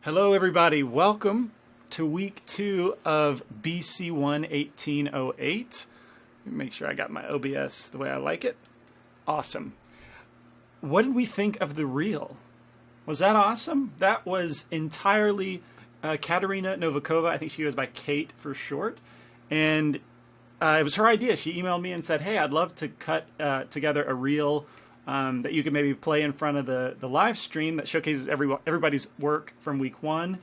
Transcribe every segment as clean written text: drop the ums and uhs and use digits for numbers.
Hello, everybody. Welcome to week 2 of BC1-1808. Make sure I got my OBS the way I like it. Awesome. What did we think of the reel? Was that awesome? That was entirely Katerina Novikova. I think she goes by Kate for short. And it was her idea. She emailed me and said, hey, I'd love to cut together a reel that you could maybe play in front of the live stream that showcases everybody's work from week 1.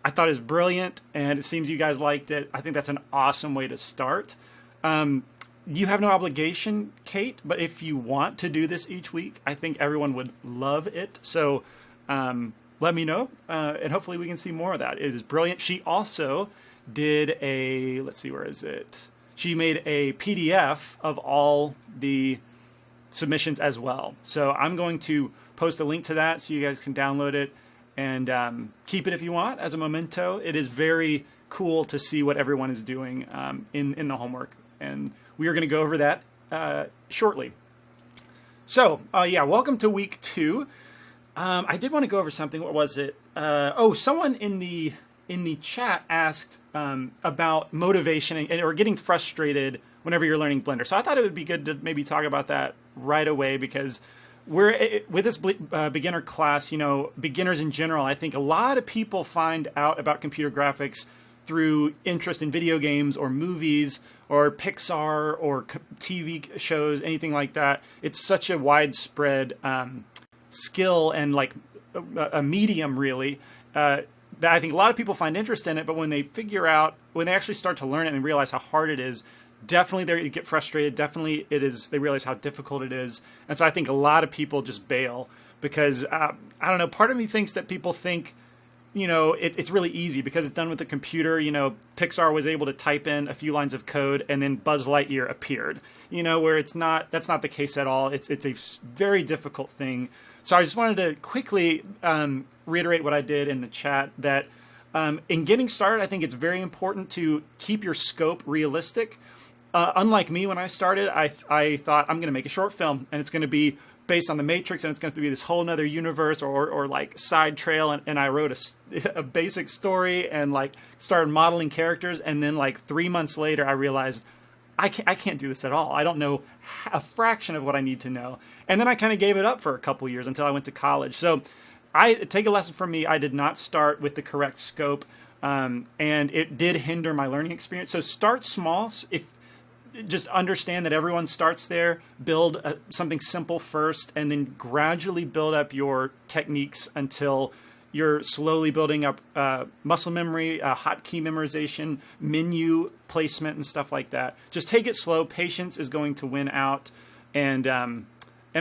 I thought it was brilliant, and it seems you guys liked it. I think that's an awesome way to start. You have no obligation, Kate, but if you want to do this each week, I think everyone would love it. So let me know, and hopefully we can see more of that. It is brilliant. She also did let's see, where is it? She made a PDF of all the submissions as well. So I'm going to post a link to that so you guys can download it and keep it if you want as a memento. It is very cool to see what everyone is doing in the homework. And we are going to go over that shortly. So yeah, welcome to week 2. I did want to go over something. What was it? Someone in the chat asked about motivation or getting frustrated whenever you're learning Blender. So I thought it would be good to maybe talk about that right away, because with this beginner class, beginners in general, I think a lot of people find out about computer graphics through interest in video games or movies or Pixar or TV shows, anything like that. It's such a widespread skill and like a medium, really, that I think a lot of people find interest in it, but when they actually start to learn it and realize how hard it is, definitely they get frustrated. Definitely they realize how difficult it is. And so I think a lot of people just bail because, I don't know, part of me thinks that people think, it's really easy because it's done with the computer. Pixar was able to type in a few lines of code and then Buzz Lightyear appeared, where that's not the case at all. It's a very difficult thing. So I just wanted to quickly reiterate what I did in the chat, that in getting started, I think it's very important to keep your scope realistic. Unlike me, when I started, I thought I'm going to make a short film and it's going to be based on the Matrix and it's going to be this whole nother universe or like side trail. And I wrote a basic story and like started modeling characters. And then like 3 months later, I realized I can't do this at all. I don't know a fraction of what I need to know. And then I kind of gave it up for a couple years until I went to college. So take a lesson from me. I did not start with the correct scope, and it did hinder my learning experience. So start small. Just understand that everyone starts there. Build something simple first, and then gradually build up your techniques until you're slowly building up muscle memory, hotkey memorization, menu placement, and stuff like that. Just take it slow. Patience is going to win out, and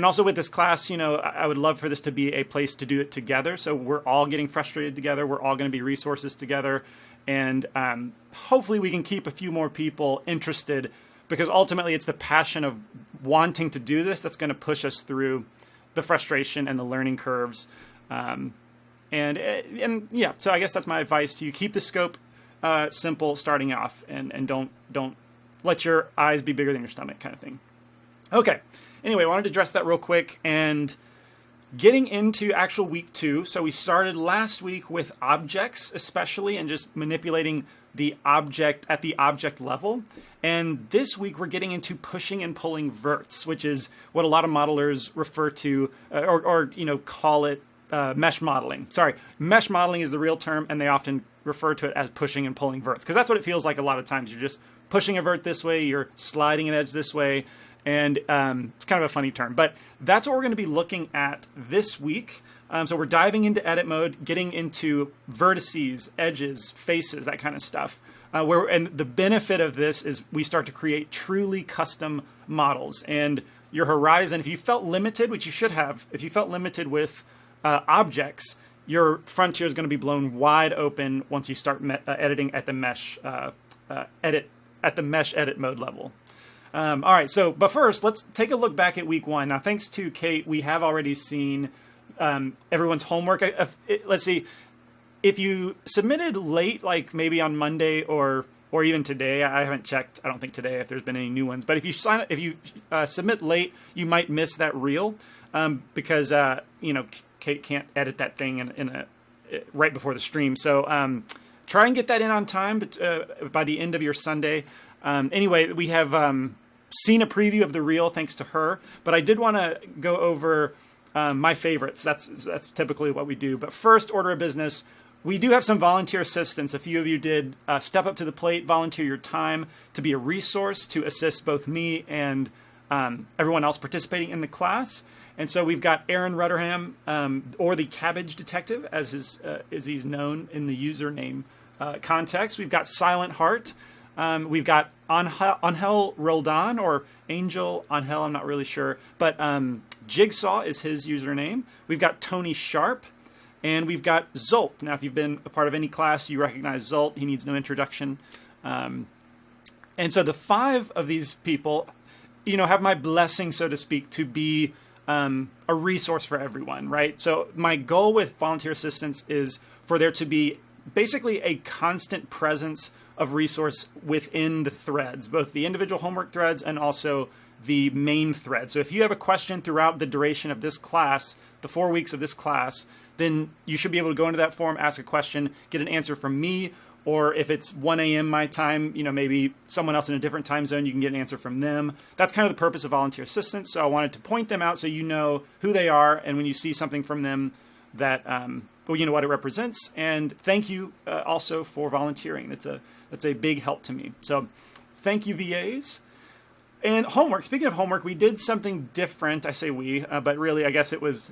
also with this class, I would love for this to be a place to do it together. So we're all getting frustrated together. We're all going to be resources together. And hopefully we can keep a few more people interested, because ultimately it's the passion of wanting to do this that's going to push us through the frustration and the learning curves. And yeah, so I guess that's my advice to you. Keep the scope simple starting off, and don't let your eyes be bigger than your stomach, kind of thing. Okay. Anyway, I wanted to address that real quick and getting into actual week 2. So we started last week with objects, especially, and just manipulating the object at the object level. And this week we're getting into pushing and pulling verts, which is what a lot of modelers refer to or call it mesh modeling. Sorry, mesh modeling is the real term, and they often refer to it as pushing and pulling verts, because that's what it feels like a lot of times. You're just pushing a vert this way, you're sliding an edge this way. And it's kind of a funny term, but that's what we're going to be looking at this week. So we're diving into edit mode, getting into vertices, edges, faces, that kind of stuff. And the benefit of this is we start to create truly custom models. And your horizon, if you felt limited, which you should have, if you felt limited with objects, your frontier is going to be blown wide open once you start editing at the mesh edit mode level. All right, but first, let's take a look back at week 1. Now, thanks to Kate, we have already seen everyone's homework. Let's see, if you submitted late, like maybe on Monday or even today, I haven't checked, I don't think today, if there's been any new ones. But if you submit late, you might miss that reel because Kate can't edit that thing right before the stream. So try and get that in on time, but by the end of your Sunday. Anyway, we have seen a preview of the reel thanks to her, but I did want to go over my favorites. That's typically what we do. But first order of business, we do have some volunteer assistance. A few of you did step up to the plate, volunteer your time to be a resource to assist both me and everyone else participating in the class. And so we've got Aaron Rutterham, or the Cabbage Detective, as he's known in the username context. We've got Silent Heart. We've got Angel Roldan, or Angel Angel, I'm not really sure. But Jigsaw is his username. We've got Tony Sharp. And we've got Zolt. Now, if you've been a part of any class, you recognize Zolt. He needs no introduction. And so the 5 of these people, have my blessing, so to speak, to be a resource for everyone, right? So my goal with volunteer assistance is for there to be basically a constant presence of resource within the threads, both the individual homework threads and also the main thread. So if you have a question throughout the duration of this class, the 4 weeks of this class, then you should be able to go into that forum, ask a question, get an answer from me, or if it's 1 a.m. my time, maybe someone else in a different time zone, you can get an answer from them. That's kind of the purpose of volunteer assistance. So I wanted to point them out so you know who they are, and when you see something from them that, you know what it represents. And thank you also for volunteering. That's a big help to me. So thank you, VAs. And homework. Speaking of homework, we did something different. I say we, but really I guess it was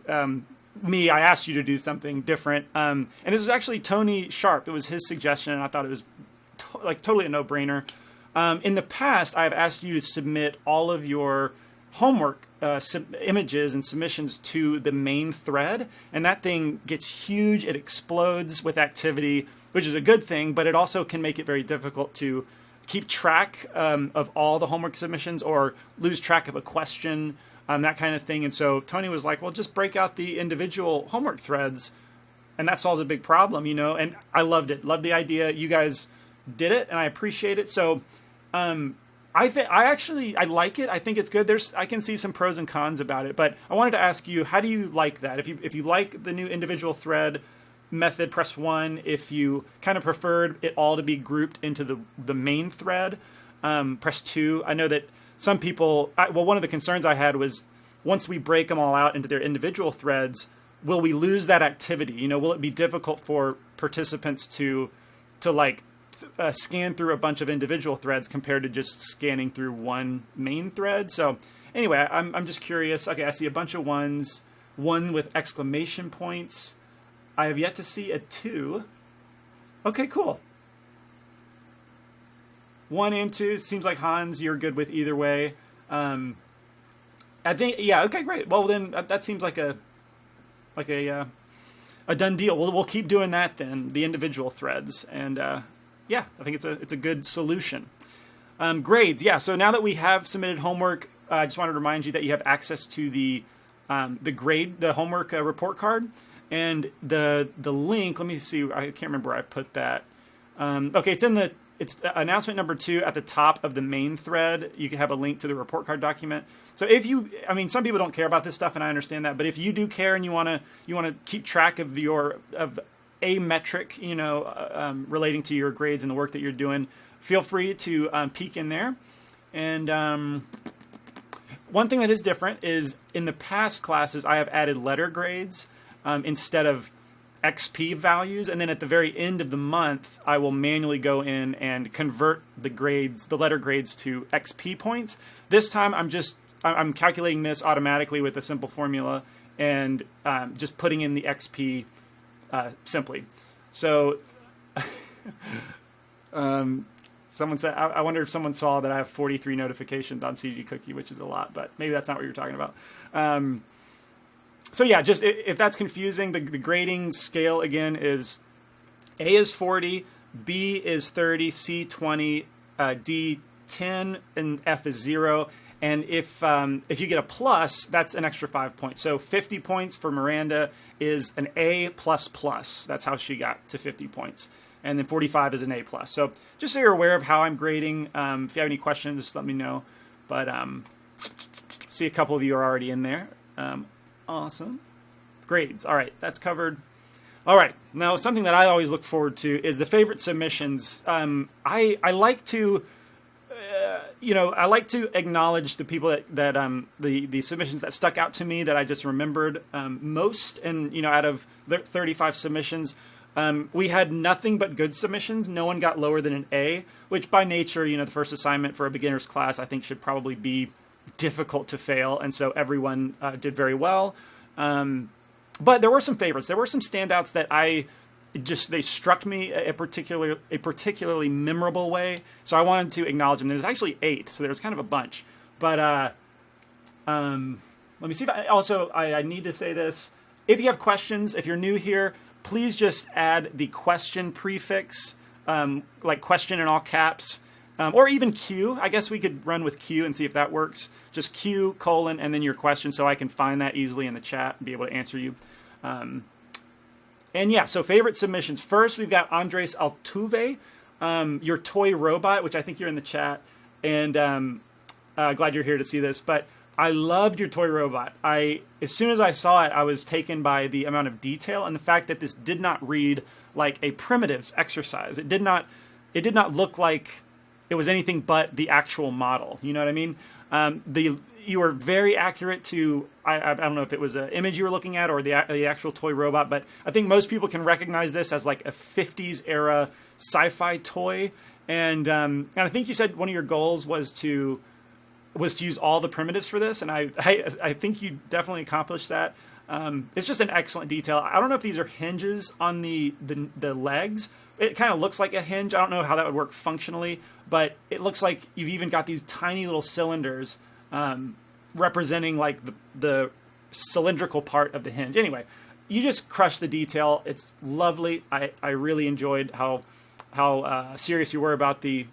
me. I asked you to do something different. And this was actually Tony Sharp. It was his suggestion, and I thought it was totally a no-brainer. In the past, I've asked you to submit all of your homework images and submissions to the main thread, and that thing gets huge. It explodes with activity, which is a good thing, but it also can make it very difficult to keep track of all the homework submissions or lose track of a question, that kind of thing. And so Tony was like, well, just break out the individual homework threads, and that solves a big problem, and I loved it. Loved the idea. You guys did it, and I appreciate it. So I like it. I think it's good. I can see some pros and cons about it, but I wanted to ask you, how do you like that? If you like the new individual thread method, press 1. If you kind of preferred it all to be grouped into the main thread, press 2. I know that some people, one of the concerns I had was once we break them all out into their individual threads, will we lose that activity? Will it be difficult for participants to scan through a bunch of individual threads compared to just scanning through one main thread? So anyway, I'm just curious. Okay, I see a bunch of 1s, 1 with exclamation points. I have yet to see a 2. Okay, cool. 1 and 2 seems like Hans, you're good with either way. I think, yeah. Okay, great. Well, then that seems like a done deal. We'll keep doing that then, the individual threads, and yeah, I think it's a good solution. Grades, yeah. So now that we have submitted homework, I just wanted to remind you that you have access to the homework report card. And the link, let me see, I can't remember where I put that. Okay, it's announcement number 2 at the top of the main thread. You can have a link to the report card document. So some people don't care about this stuff, and I understand that, but if you do care and you want to keep track of a metric, relating to your grades and the work that you're doing, feel free to peek in there. And one thing that is different is in the past classes, I have added letter grades instead of XP values, and then at the very end of the month, I will manually go in and convert the letter grades to XP points. This time, I'm calculating this automatically with a simple formula and just putting in the XP simply. So, someone said, I wonder if someone saw that I have 43 notifications on CG Cookie, which is a lot, but maybe that's not what you're talking about. So yeah, just if that's confusing, the grading scale again is A is 40, B is 30, C 20, D 10, and F is 0. And if you get a plus, that's an extra 5 points. So 50 points for Miranda is an A++. That's how she got to 50 points. And then 45 is an A+. So just so you're aware of how I'm grading. If you have any questions, just let me know. But see, a couple of you are already in there. Awesome. Grades. All right, that's covered. All right. Now, something that I always look forward to is the favorite submissions. I like to, I like to acknowledge the people that the submissions that stuck out to me that I just remembered most. And, out of the 35 submissions, we had nothing but good submissions. No one got lower than an A, which by nature, the first assignment for a beginner's class, I think should probably be difficult to fail. And so everyone did very well. But there were some favorites. There were some standouts that they struck me a particularly memorable way. So I wanted to acknowledge them. There's actually 8, so there was kind of a bunch. But let me see if I need to say this. If you have questions, if you're new here, please just add the question prefix, like question in all caps, or even Q. I guess we could run with Q and see if that works. Just Q, colon, and then your question so I can find that easily in the chat and be able to answer you. So favorite submissions. First, we've got Andres Altuve, your toy robot, which I think you're in the chat. And glad you're here to see this. But I loved your toy robot. As soon as I saw it, I was taken by the amount of detail and the fact that this did not read like a primitives exercise. It did not look like it was anything but the actual model. You know what I mean? You were very accurate to, I don't know if it was an image you were looking at or the actual toy robot, but I think most people can recognize this as like a 50s era sci-fi toy. And I think you said one of your goals was to use all the primitives for this, and I think you definitely accomplished that. It's just an excellent detail. I don't know if these are hinges on the legs. It kind of looks like a hinge. I don't know how that would work functionally, but it looks like you've even got these tiny little cylinders representing like the cylindrical part of the hinge. Anyway, you just crushed the detail. It's lovely. I really enjoyed how serious you were about the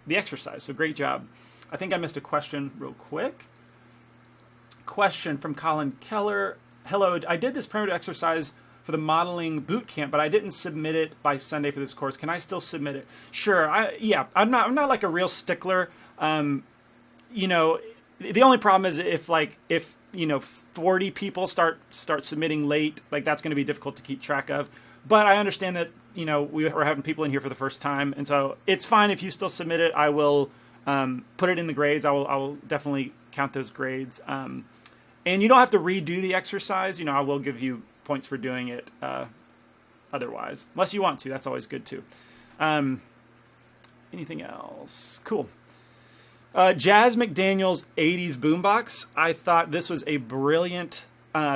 exercise. So great job. I think I missed a question real quick. Question from Colin Keller. Hello, I did this primitive exercise for the modeling bootcamp, but I didn't submit it by Sunday for this course. Can I still submit it? Sure. I'm not like a real stickler. The only problem is if 40 people start submitting late, like that's going to be difficult to keep track of. But I understand that, we're having people in here for the first time. And so it's fine if you still submit it. I will put it in the grades. I will definitely count those grades. And you don't have to redo the exercise. I will give you points for doing it otherwise. Unless you want to. That's always good too. Anything else? Cool. Jazz McDaniel's 80s boombox. I thought this was a brilliant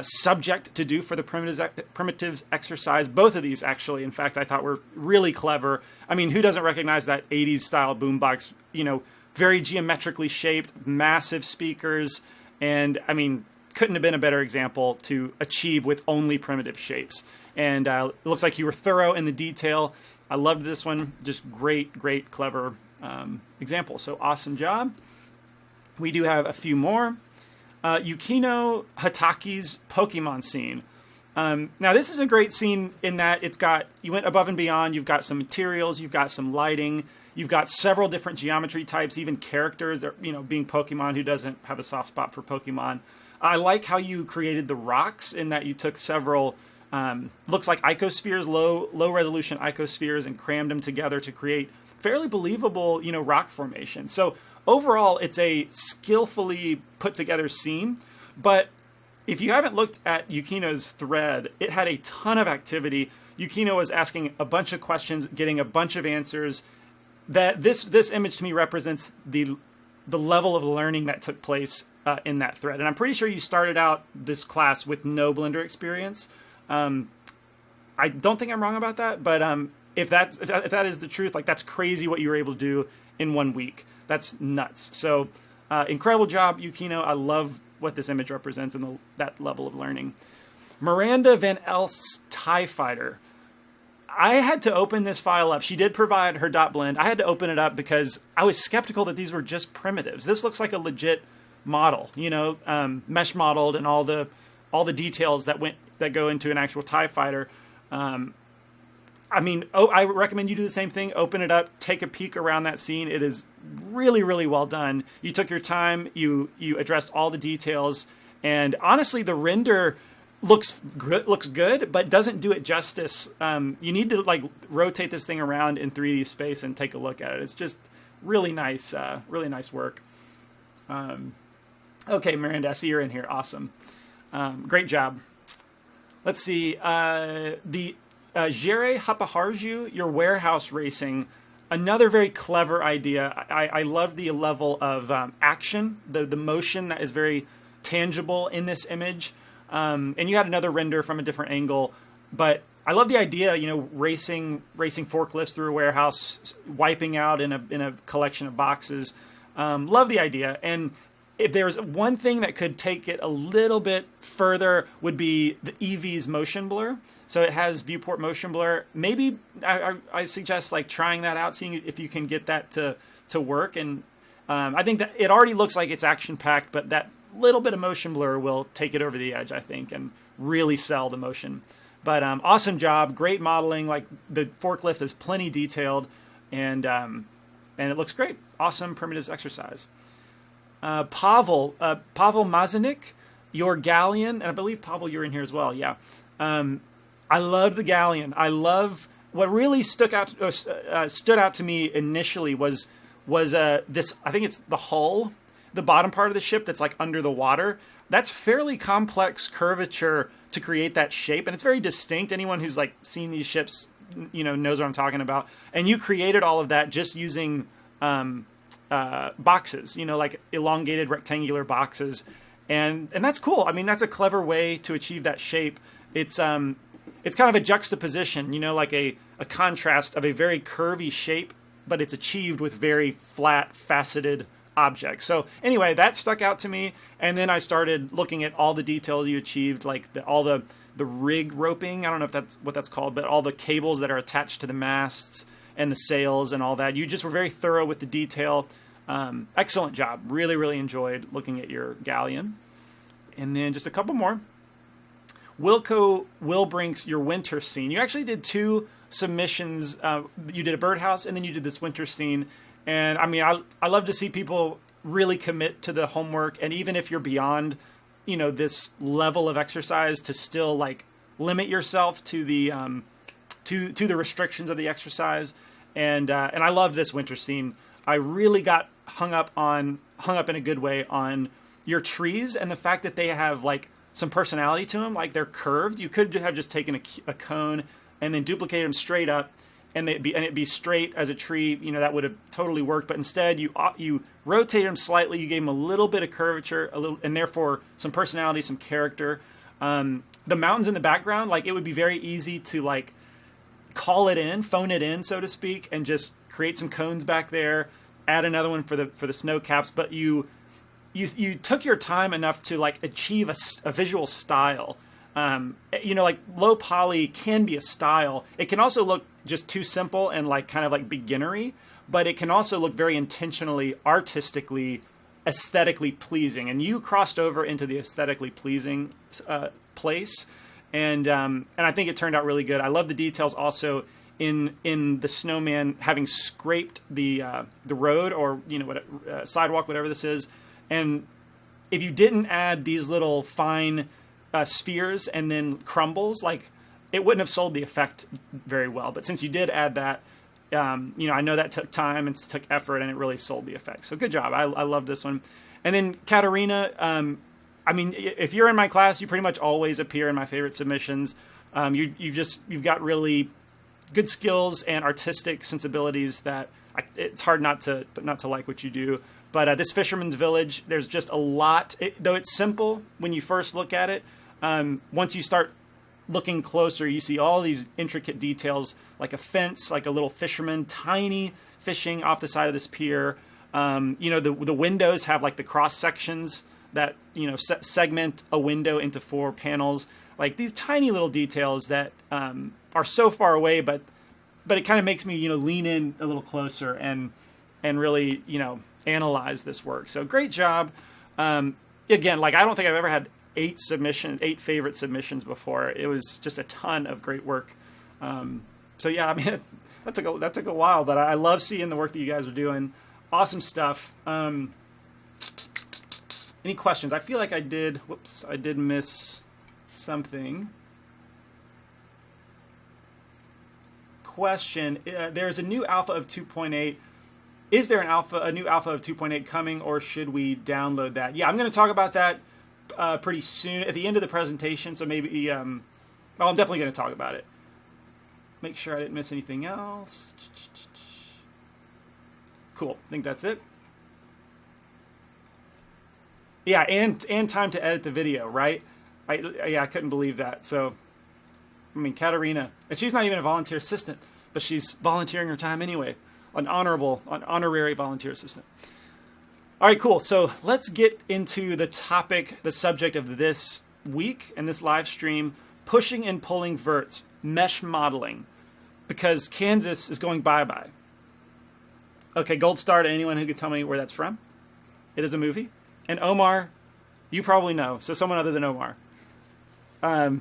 subject to do for the primitives exercise. Both of these, actually, in fact, I thought were really clever. I mean, who doesn't recognize that 80s style boombox? Very geometrically shaped, massive speakers, and I mean, couldn't have been a better example to achieve with only primitive shapes. And it looks like you were thorough in the detail. I loved this one. Just great, clever example. So awesome job. We do have a few more. Yukino Hataki's Pokemon scene. Now this is a great scene in that you went above and beyond. You've got some materials, you've got some lighting, you've got several different geometry types, even characters that, being Pokemon, who doesn't have a soft spot for Pokemon. I like how you created the rocks in that you took several, looks like icospheres, low resolution icospheres, and crammed them together to create fairly believable, rock formation. So overall, it's a skillfully put together scene. But if you haven't looked at Yukino's thread, it had a ton of activity. Yukino was asking a bunch of questions, getting a bunch of answers. That this image to me represents the level of learning that took place in that thread. And I'm pretty sure you started out this class with no Blender experience. I don't think I'm wrong about that, but if that is the truth, like that's crazy what you were able to do in 1 week. That's nuts. So incredible job, Yukino. I love what this image represents and that level of learning. Miranda Van Elst's TIE Fighter. I had to open this file up. She did provide her .blend. I had to open it up because I was skeptical that these were just primitives. This looks like a legit model, mesh modeled and all the details that go into an actual TIE Fighter. I recommend you do the same thing. Open it up, take a peek around that scene. It is really, really well done. You took your time. You addressed all the details, and honestly, the render looks good, but doesn't do it justice. You need to like rotate this thing around in 3D space and take a look at it. It's just really nice work. Okay, Miranda, I see you're in here. Awesome. Great job. Let's see. The Jere Hapaharju, your warehouse racing. Another very clever idea. I love the level of action, the motion that is very tangible in this image. And you had another render from a different angle. But I love the idea, racing forklifts through a warehouse, wiping out in a collection of boxes. Love the idea. And if there's one thing that could take it a little bit further would be the EV's motion blur. So it has viewport motion blur. Maybe I suggest like trying that out, seeing if you can get that to work. And I think that it already looks like it's action packed, but that little bit of motion blur will take it over the edge, I think, and really sell the motion. But awesome job, great modeling. Like the forklift is plenty detailed, and it looks great. Awesome primitives exercise. Pavel Mazanik, your galleon, and I believe Pavel, you're in here as well. Yeah, I love the galleon. I love what really stood out to me initially was this. I think it's the hull, the bottom part of the ship that's like under the water. That's fairly complex curvature to create that shape, and it's very distinct. Anyone who's like seen these ships, knows what I'm talking about. And you created all of that just using boxes, like elongated rectangular boxes, and that's cool. I mean, that's a clever way to achieve that shape. It's kind of a juxtaposition, like a contrast of a very curvy shape, but it's achieved with very flat, faceted objects. So anyway, that stuck out to me, and then I started looking at all the detail you achieved, like all the rig roping. I don't know if that's what that's called, but all the cables that are attached to the masts and the sails and all that. You just were very thorough with the detail. Excellent job. Really, really enjoyed looking at your galleon. And then just a couple more. Wilco Wilbrink's your winter scene. You actually did 2 submissions. You did a birdhouse, and then you did this winter scene. And I mean, I love to see people really commit to the homework. And even if you're beyond, this level of exercise, to still like limit yourself to the to the restrictions of the exercise. And I love this winter scene. I really got hung up in a good way on your trees and the fact that they have like some personality to them, like they're curved. You could have just taken a cone and then duplicated them straight up, and it'd be straight as a tree. That would have totally worked. But instead, you rotated them slightly. You gave them a little bit of curvature, and therefore some personality, some character. The mountains in the background, like it would be very easy to like phone it in, so to speak, and just create some cones back there, add another one for the snow caps. But you took your time enough to like achieve a visual style. Like low poly can be a style. It can also look just too simple and like kind of like beginnery, but it can also look very intentionally, artistically, aesthetically pleasing. And you crossed over into the aesthetically pleasing place. And I think it turned out really good. I love the details also in the snowman having scraped the road or sidewalk, whatever this is. And if you didn't add these little fine spheres and then crumbles, like it wouldn't have sold the effect very well. But since you did add that, I know that took time and took effort, and it really sold the effect. So good job. I love this one. And then Katerina, if you're in my class, you pretty much always appear in my favorite submissions. You've got really good skills and artistic sensibilities that it's hard not to like what you do. But this Fisherman's Village, there's just a lot. Though it's simple when you first look at it, once you start looking closer, you see all these intricate details, like a fence, like a little fisherman, tiny fishing off the side of this pier. The windows have like the cross sections that segment a window into 4 panels. Like these tiny little details that are so far away, but it kind of makes me lean in a little closer and really analyze this work. So great job. Again, like I don't think I've ever had 8 favorite submissions before. It was just a ton of great work. So yeah, I mean that took a while, but I love seeing the work that you guys are doing. Awesome stuff. Any questions? I feel like I did miss something. Question, there's a new alpha of 2.8. Is there a new alpha of 2.8 coming, or should we download that? Yeah, I'm going to talk about that pretty soon at the end of the presentation, so maybe, I'm definitely going to talk about it. Make sure I didn't miss anything else. Cool, I think that's it. Yeah, and time to edit the video, right? I couldn't believe that. So, I mean, Katarina, and she's not even a volunteer assistant, but she's volunteering her time anyway. An honorary volunteer assistant. All right, cool. So let's get into the topic, the subject of this week and this live stream, pushing and pulling verts, mesh modeling, because Kansas is going bye-bye. Okay, gold star to anyone who could tell me where that's from. It is a movie. And Omar, you probably know, so someone other than Omar. All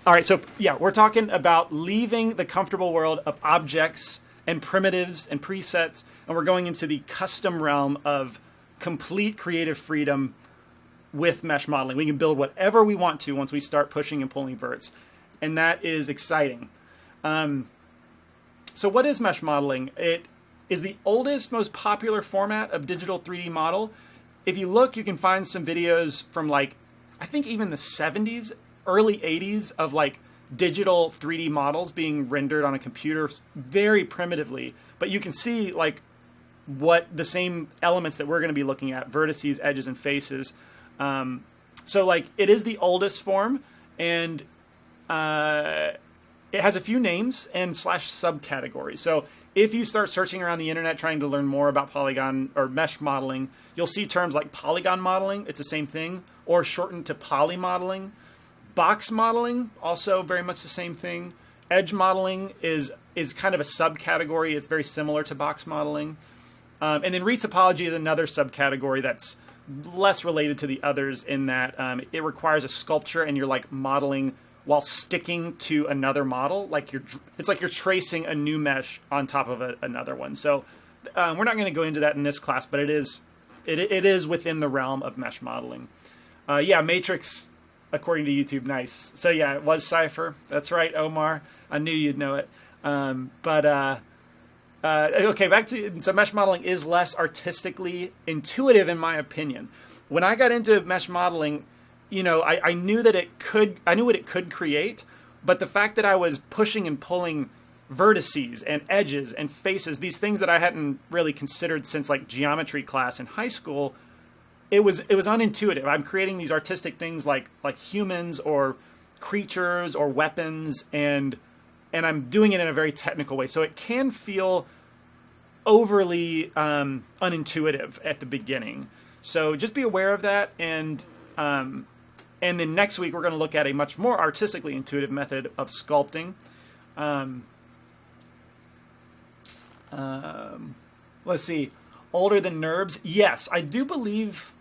right, so yeah, we're talking about leaving the comfortable world of objects and primitives and presets, and we're going into the custom realm of complete creative freedom with mesh modeling. We can build whatever we want to once we start pushing and pulling verts, and that is exciting. So what is mesh modeling? It is the oldest, most popular format of digital 3D model. If you look, you can find some videos from like, I think even the 70s, early 80s of like digital 3D models being rendered on a computer very primitively. But you can see like what the same elements that we're going to be looking at, vertices, edges, and faces. So like it is the oldest form, and it has a few names and / subcategories. So if you start searching around the internet trying to learn more about polygon or mesh modeling, you'll see terms like polygon modeling, it's the same thing, or shortened to poly modeling. Box modeling, also very much the same thing. Edge modeling is kind of a subcategory. It's very similar to box modeling. And then retopology is another subcategory that's less related to the others in that it requires a sculpture and you're like modeling while sticking to another model, like it's like you're tracing a new mesh on top of another one. So we're not going to go into that in this class, but it is within the realm of mesh modeling. Yeah, Matrix, according to YouTube, nice. So yeah, it was Cypher. That's right, Omar. I knew you'd know it. Okay, back to, so mesh modeling is less artistically intuitive in my opinion. When I got into mesh modeling, you know, I knew that I knew what it could create, but the fact that I was pushing and pulling vertices and edges and faces, these things that I hadn't really considered since like geometry class in high school, it was unintuitive. I'm creating these artistic things like humans or creatures or weapons, and I'm doing it in a very technical way. So it can feel overly unintuitive at the beginning. So just be aware of that, and then next week we're going to look at a much more artistically intuitive method of sculpting. Let's see. Older than NURBS? Yes, I do believe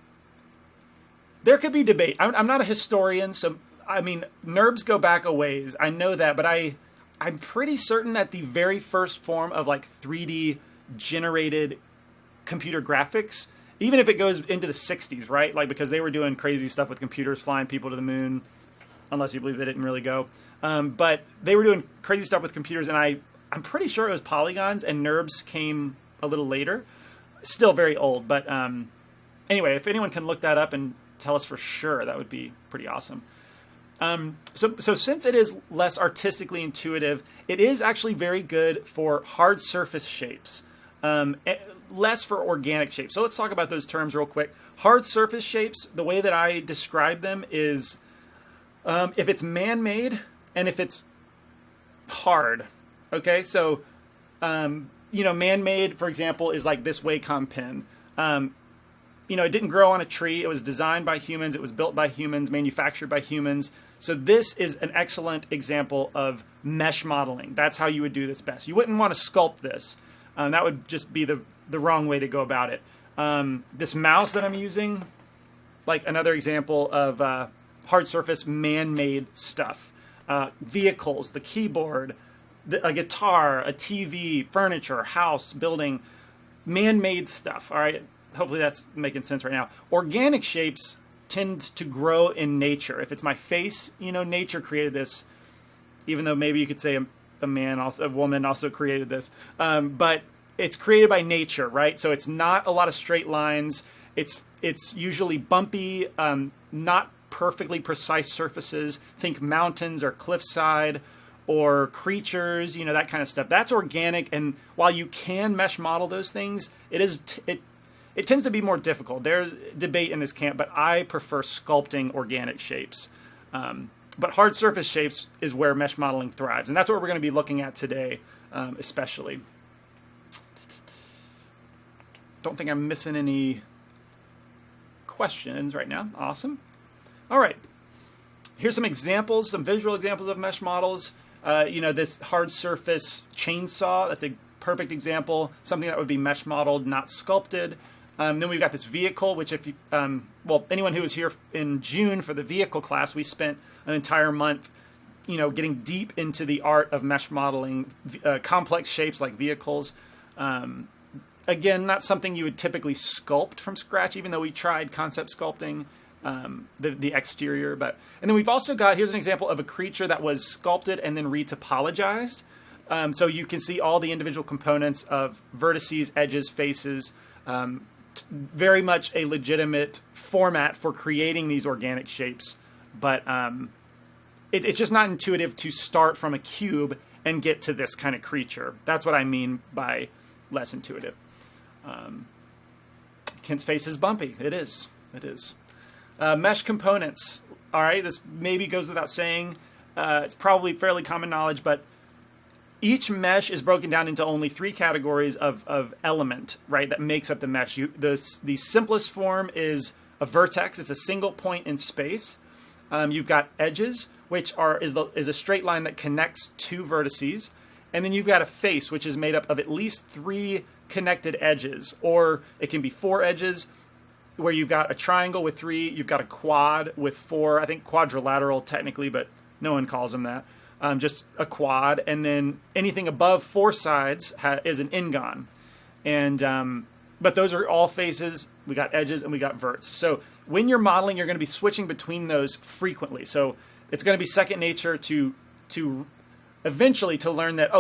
there could be debate. I'm not a historian, so I mean, NURBS go back a ways. I know that, but I'm pretty certain that the very first form of like 3D generated computer graphics, even if it goes into the 60s, right? Like, because they were doing crazy stuff with computers, flying people to the moon, unless you believe they didn't really go. But they were doing crazy stuff with computers, and I'm pretty sure it was polygons, and NURBS came a little later. Still very old, but anyway, if anyone can look that up and tell us for sure, that would be pretty awesome. So since it is less artistically intuitive, it is actually very good for hard surface shapes. Less for organic shapes. So let's talk about those terms real quick. Hard surface shapes, the way that I describe them is if it's man-made and if it's hard. Okay, so you know, man-made, for example, is like this Wacom pen. You know, it didn't grow on a tree. It was designed by humans. It was built by humans, manufactured by humans. So this is an excellent example of mesh modeling. That's how you would do this best. You wouldn't want to sculpt this. That would just be the wrong way to go about it. This mouse that I'm using, like another example of hard surface man-made stuff. Vehicles, the keyboard, a guitar, a TV, furniture, house, building, man-made stuff. All right, hopefully that's making sense right now. Organic shapes tends to grow in nature. If it's my face, nature created this, even though maybe you could say a woman also created this. But it's created by nature, right? So it's not a lot of straight lines. It's usually bumpy, not perfectly precise surfaces. Think mountains or cliffside or creatures, that kind of stuff. That's organic, and while you can mesh model those things, it tends to be more difficult. There's debate in this camp, but I prefer sculpting organic shapes. But hard surface shapes is where mesh modeling thrives, and that's what we're going to be looking at today, especially. Don't think I'm missing any questions right now. Awesome. All right. Here's some examples, some visual examples of mesh models. This hard surface chainsaw, that's a perfect example, something that would be mesh modeled, not sculpted. Then we've got this vehicle, which if you, anyone who was here in June for the vehicle class, we spent an entire month, getting deep into the art of mesh modeling complex shapes like vehicles. Again, not something you would typically sculpt from scratch, even though we tried concept sculpting the exterior. And then we've also got, here's an example of a creature that was sculpted and then retopologized. So you can see all the individual components of vertices, edges, faces. Very much a legitimate format for creating these organic shapes, but it's just not intuitive to start from a cube and get to this kind of creature. That's what I mean by less intuitive. Kent's face is bumpy. It is. Mesh components. All right, this maybe goes without saying. It's probably fairly common knowledge, but each mesh is broken down into only 3 categories of element, right, that makes up the mesh. The simplest form is a vertex. It's a single point in space. You've got edges, which is a straight line that connects 2 vertices. And then you've got a face, which is made up of at least 3 connected edges. Or it can be 4 edges, where you've got a triangle with 3. You've got a quad with 4. I think quadrilateral technically, but no one calls them that. Just a quad, and then anything above 4 sides is an ingon. And but those are all faces. We got edges and we got verts. So when you're modeling, you're going to be switching between those frequently. So it's going to be second nature to eventually to learn that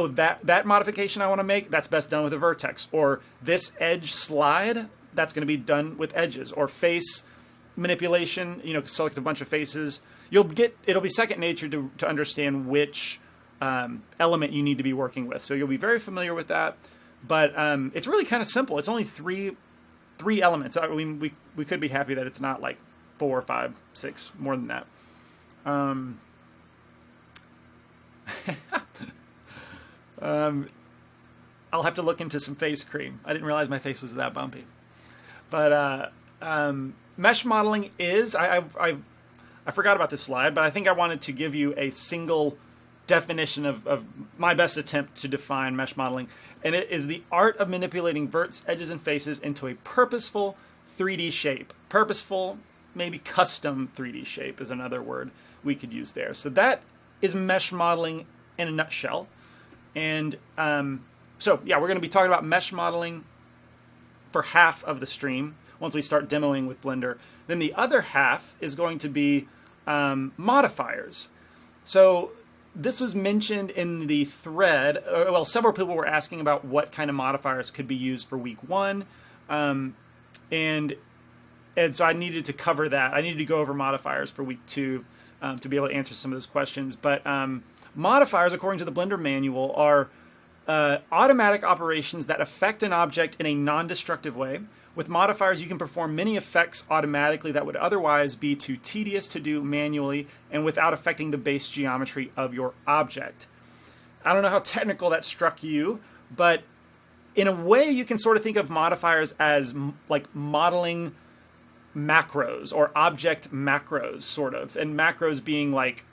that modification I want to make, that's best done with a vertex, or this edge slide, that's going to be done with edges, or face manipulation. Select a bunch of faces. It'll be second nature to understand which element you need to be working with. So you'll be very familiar with that. But it's really kind of simple. It's only three elements. I mean, we could be happy that it's not like 4, 5, 6, more than that. I'll have to look into some face cream. I didn't realize my face was that bumpy. But mesh modeling is, I forgot about this slide, but I think I wanted to give you a single definition of my best attempt to define mesh modeling. And it is the art of manipulating verts, edges, and faces into a purposeful 3D shape. Purposeful, maybe custom 3D shape is another word we could use there. So that is mesh modeling in a nutshell. And so, yeah, we're going to be talking about mesh modeling for half of the stream once we start demoing with Blender. Then the other half is going to be modifiers. So this was mentioned in the thread. Several people were asking about what kind of modifiers could be used for week 1. And so I needed to cover that. I needed to go over modifiers for week 2 to be able to answer some of those questions. But modifiers, according to the Blender manual, are automatic operations that affect an object in a non-destructive way. With modifiers, you can perform many effects automatically that would otherwise be too tedious to do manually and without affecting the base geometry of your object. I don't know how technical that struck you, but in a way you can sort of think of modifiers as like modeling macros or object macros, sort of. And macros being like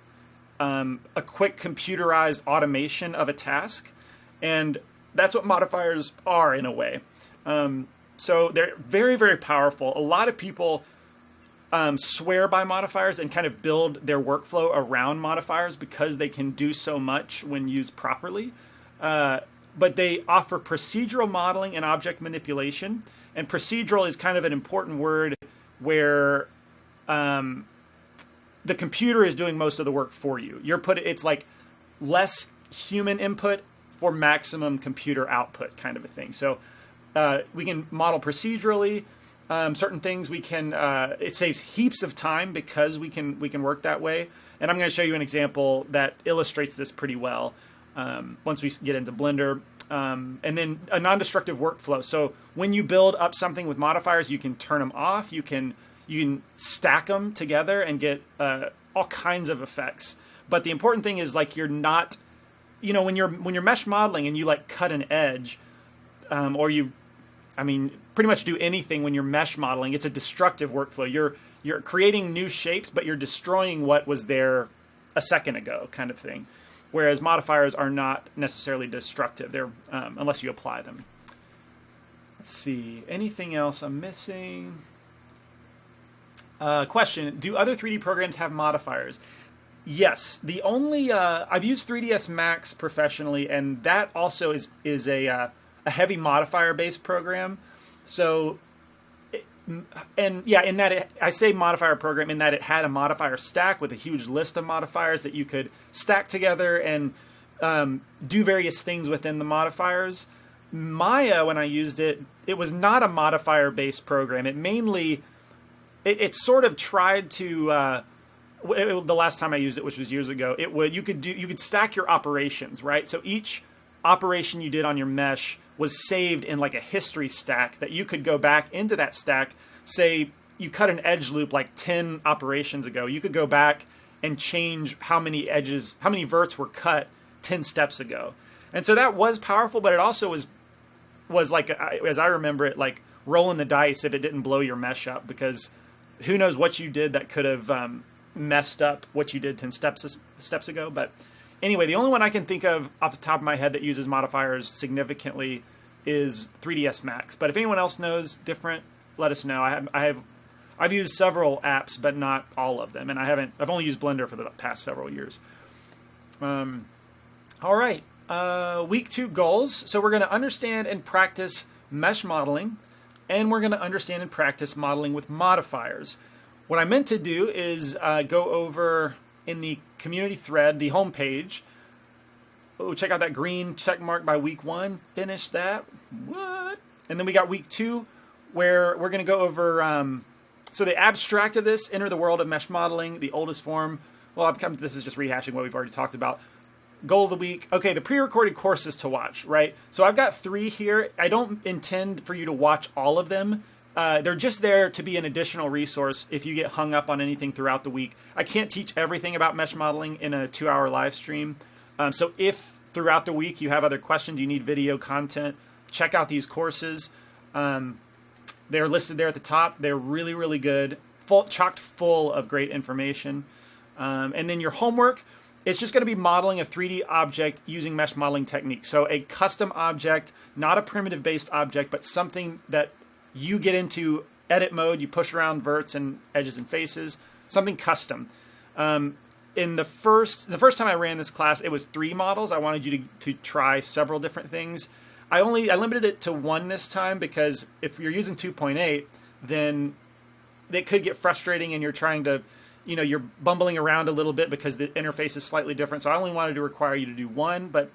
a quick computerized automation of a task. And that's what modifiers are in a way. So they're very, very powerful. A lot of people swear by modifiers and kind of build their workflow around modifiers because they can do so much when used properly. But they offer procedural modeling and object manipulation. And procedural is kind of an important word where the computer is doing most of the work for you. It's like less human input for maximum computer output kind of a thing. So we can model procedurally. Certain things we can, it saves heaps of time because we can work that way. And I'm going to show you an example that illustrates this pretty well once we get into Blender. And then a non-destructive workflow. So when you build up something with modifiers, you can turn them off. You can stack them together and get all kinds of effects. But the important thing is, like, you're not, when you're mesh modeling and you like cut an edge, or pretty much do anything when you're mesh modeling, it's a destructive workflow. You're creating new shapes, but you're destroying what was there a second ago, kind of thing. Whereas modifiers are not necessarily destructive. They're unless you apply them. Let's see. Anything else I'm missing? Question: do other 3D programs have modifiers? Yes. The only I've used 3ds Max professionally, and that also is a heavy modifier-based program. So, in that I say modifier program in that it had a modifier stack with a huge list of modifiers that you could stack together and do various things within the modifiers. Maya, when I used it, it was not a modifier-based program. It mainly, it sort of tried to. The last time I used it, which was years ago, you could stack your operations, right? So each operation you did on your mesh was saved in like a history stack that you could go back into that stack. Say you cut an edge loop like 10 operations ago, you could go back and change how many verts were cut 10 steps ago. And so that was powerful, but it also was like, as I remember it, like rolling the dice if it didn't blow your mesh up, because who knows what you did that could have messed up what you did 10 steps ago. But anyway, the only one I can think of off the top of my head that uses modifiers significantly is 3ds Max. But if anyone else knows different, let us know. I've used several apps, but not all of them, and I've only used Blender for the past several years. All right, week 2 goals. So we're going to understand and practice mesh modeling, and we're going to understand and practice modeling with modifiers. What I meant to do is go over in the community thread, the home page. Oh, check out that green check mark by week 1. Finish that. What? And then we got week 2, where we're going to go over. So the abstract of this: enter the world of mesh modeling, the oldest form. Well, this is just rehashing what we've already talked about. Goal of the week. Okay, the pre-recorded courses to watch, right? So I've got 3 here. I don't intend for you to watch all of them. They're just there to be an additional resource if you get hung up on anything throughout the week. I can't teach everything about mesh modeling in a 2-hour live stream. So if throughout the week you have other questions, you need video content, check out these courses. They're listed there at the top. They're really, really good, chocked full of great information. And then your homework is just going to be modeling a 3D object using mesh modeling techniques. So a custom object, not a primitive-based object, but something that you get into edit mode, you push around verts and edges and faces, something custom. In the first time I ran this class, it was 3 models. I wanted you to try several different things. I limited it to 1 this time, because if you're using 2.8, then it could get frustrating and you're trying to, you're bumbling around a little bit because the interface is slightly different. So I only wanted to require you to do 1, but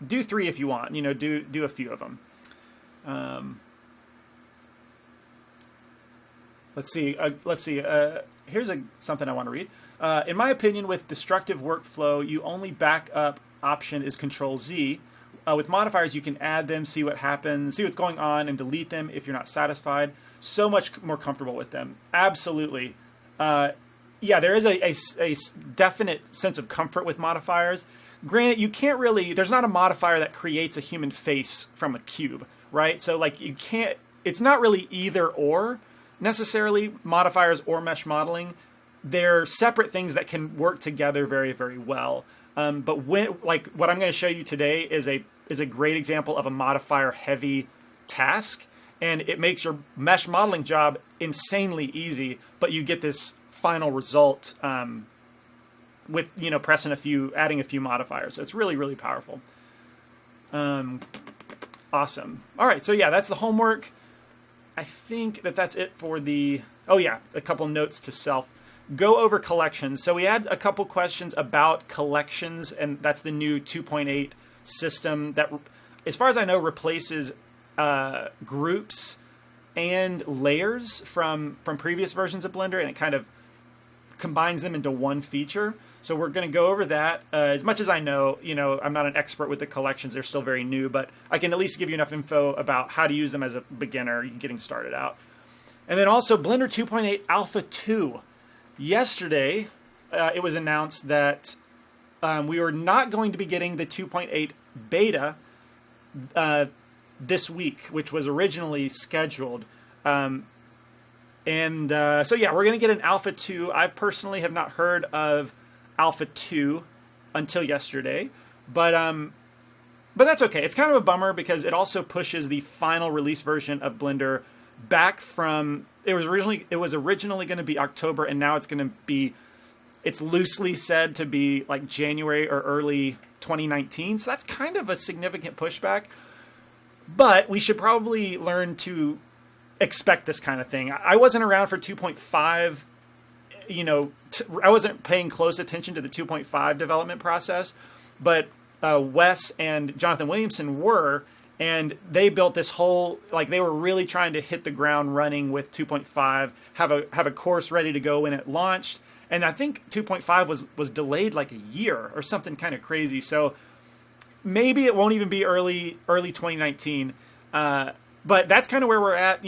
do 3 if you want. Do a few of them. Let's see. Here's something I want to read. In my opinion, with destructive workflow, you only backup option is Control-Z. With modifiers, you can add them, see what happens, see what's going on, and delete them if you're not satisfied. So much more comfortable with them. Absolutely. There is a definite sense of comfort with modifiers. Granted, you can't really, there's not a modifier that creates a human face from a cube, right? So like you can't, it's not really either or necessarily, modifiers or mesh modeling. They're separate things that can work together very, very well. But what I'm going to show you today is a great example of a modifier heavy task, and it makes your mesh modeling job insanely easy, but you get this final result with adding a few modifiers. So it's really, really powerful. Awesome. All right, so yeah, that's the homework. I think that's it for a couple notes to self. go over collections. So we had a couple questions about collections, and that's the new 2.8 system that, as far as I know, replaces groups and layers from previous versions of Blender, and it kind of combines them into one feature. So we're going to go over that. As much as I know, I'm not an expert with the collections. They're still very new, but I can at least give you enough info about how to use them as a beginner getting started out. And then also Blender 2.8 Alpha 2. Yesterday, it was announced that we were not going to be getting the 2.8 beta this week, which was originally scheduled. So yeah, we're going to get an Alpha 2. I personally have not heard of Alpha 2 until yesterday, but that's okay. It's kind of a bummer because it also pushes the final release version of Blender back from, it was originally going to be October, and now it's loosely said to be like January or early 2019. So that's kind of a significant pushback, but we should probably learn to expect this kind of thing. I wasn't around for 2.5, I wasn't paying close attention to the 2.5 development process, but Wes and Jonathan Williamson were, and they built this whole, they were really trying to hit the ground running with 2.5, have a course ready to go when it launched. And I think 2.5 was delayed like a year or something kind of crazy. So maybe it won't even be early 2019. But that's kind of where we're at.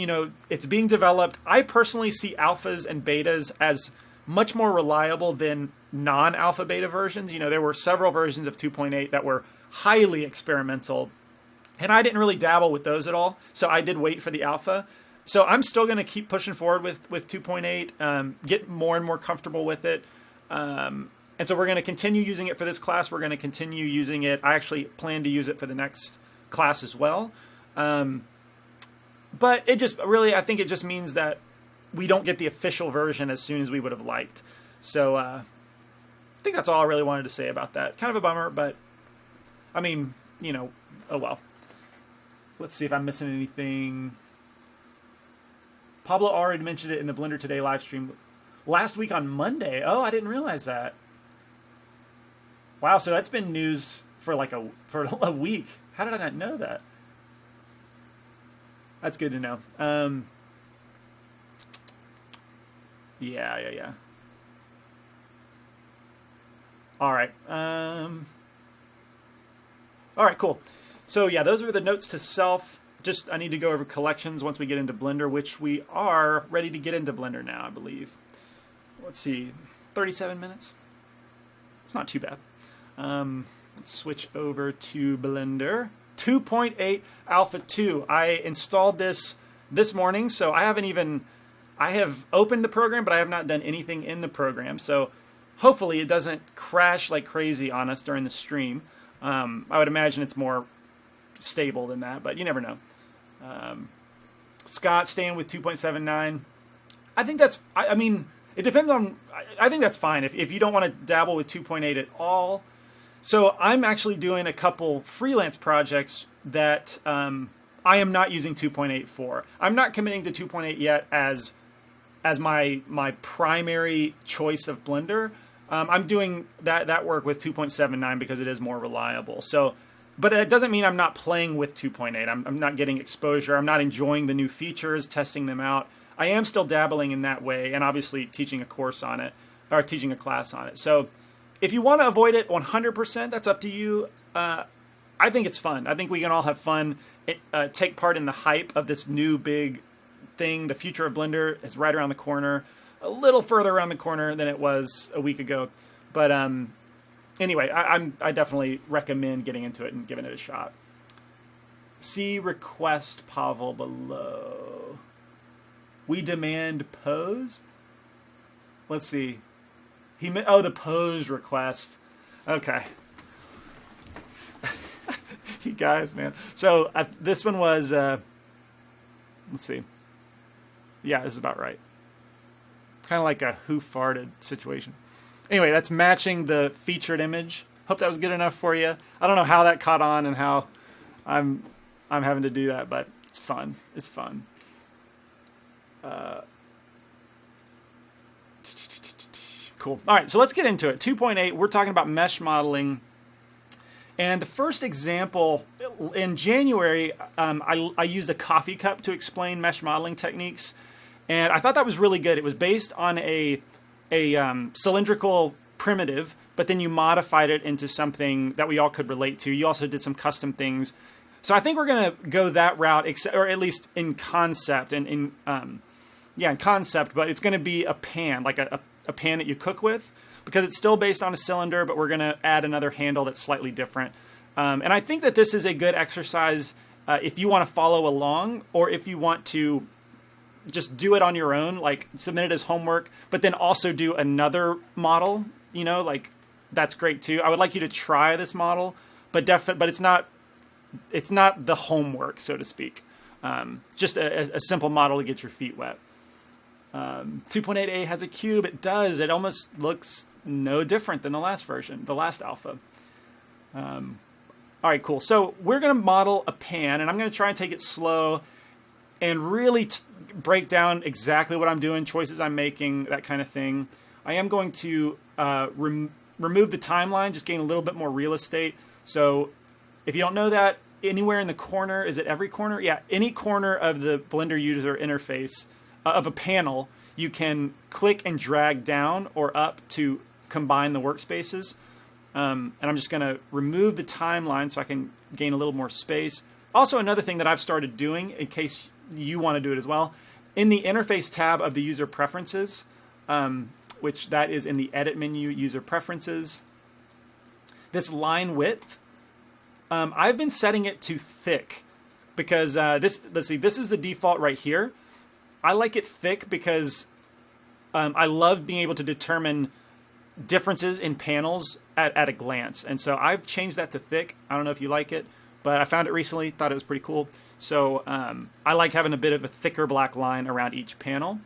It's being developed. I personally see alphas and betas as much more reliable than non-alpha beta versions. There were several versions of 2.8 that were highly experimental, and I didn't really dabble with those at all. So I did wait for the alpha. So I'm still going to keep pushing forward with 2.8, get more and more comfortable with it. And so we're going to continue using it for this class. We're going to continue using it. I actually plan to use it for the next class as well. But it just really, I think it just means that we don't get the official version as soon as we would have liked. So I think that's all I really wanted to say about that. Kind of a bummer, but I mean, oh well. Let's see if I'm missing anything. Pablo already mentioned it in the Blender Today live stream last week on Monday. Oh, I didn't realize that. Wow, so that's been news for a week. How did I not know that? That's good to know. Yeah. All right. All right, cool. So yeah, those are the notes to self. I need to go over collections once we get into Blender, which we are ready to get into Blender now, I believe. Let's see, 37 minutes. It's not too bad. Let's switch over to Blender 2.8 Alpha 2. I installed this morning, so I have opened the program, but I have not done anything in the program. So hopefully it doesn't crash like crazy on us during the stream. I would imagine it's more stable than that, but you never know. Scott staying with 2.79. I think that's, I mean, it depends on, I think that's fine if you don't want to dabble with 2.8 at all. So I'm actually doing a couple freelance projects that I am not using 2.8 for. I'm not committing to 2.8 yet as my primary choice of Blender. I'm doing that work with 2.79 because it is more reliable. So, but it doesn't mean I'm not playing with 2.8. I'm not getting exposure. I'm not enjoying the new features, testing them out. I am still dabbling in that way, and obviously teaching a course on it, or teaching a class on it. So if you want to avoid it 100%, that's up to you. I think it's fun. I think we can all have fun, take part in the hype of this new big thing. The future of Blender is right around the corner, a little further around the corner than it was a week ago. But anyway, I definitely recommend getting into it and giving it a shot. See request Pavel below. We demand pose. Let's see. The pose request. Okay. You guys, man. So this one was. Let's see. Yeah, this is about right. Kind of like a who farted situation. Anyway, that's matching the featured image. Hope that was good enough for you. I don't know how that caught on and how I'm having to do that, but it's fun. It's fun. Cool. All right, so let's get into it. 2.8, we're talking about mesh modeling. And the first example, in January, I used a coffee cup to explain mesh modeling techniques. And I thought that was really good. It was based on a cylindrical primitive, but then you modified it into something that we all could relate to. You also did some custom things. So I think we're going to go that route, or at least in concept, in concept, but it's going to be a pan, like a pan that you cook with, because it's still based on a cylinder, but we're going to add another handle that's slightly different. And I think that this is a good exercise if you want to follow along, or if you want to just do it on your own, like submit it as homework, but then also do another model, like that's great too. I would like you to try this model, but it's not the homework, so to speak. Just a simple model to get your feet wet. 2.8a has a cube. It does. It almost looks no different than the last version, the last alpha. All right, cool. So we're going to model a pan, and I'm going to try and take it slow and really break down exactly what I'm doing, choices I'm making, that kind of thing. I am going to remove the timeline, just gain a little bit more real estate. So if you don't know that, anywhere in the corner, is it every corner? Yeah, any corner of the Blender user interface of a panel, you can click and drag down or up to combine the workspaces. And I'm just going to remove the timeline so I can gain a little more space. Also, another thing that I've started doing, in case you want to do it as well, in the interface tab of the user preferences, which that is in the edit menu, user preferences, this line width, I've been setting it to thick because this is the default right here. I like it thick because I love being able to determine differences in panels at a glance. And so I've changed that to thick. I don't know if you like it, but I found it recently, thought it was pretty cool. So I like having a bit of a thicker black line around each panel.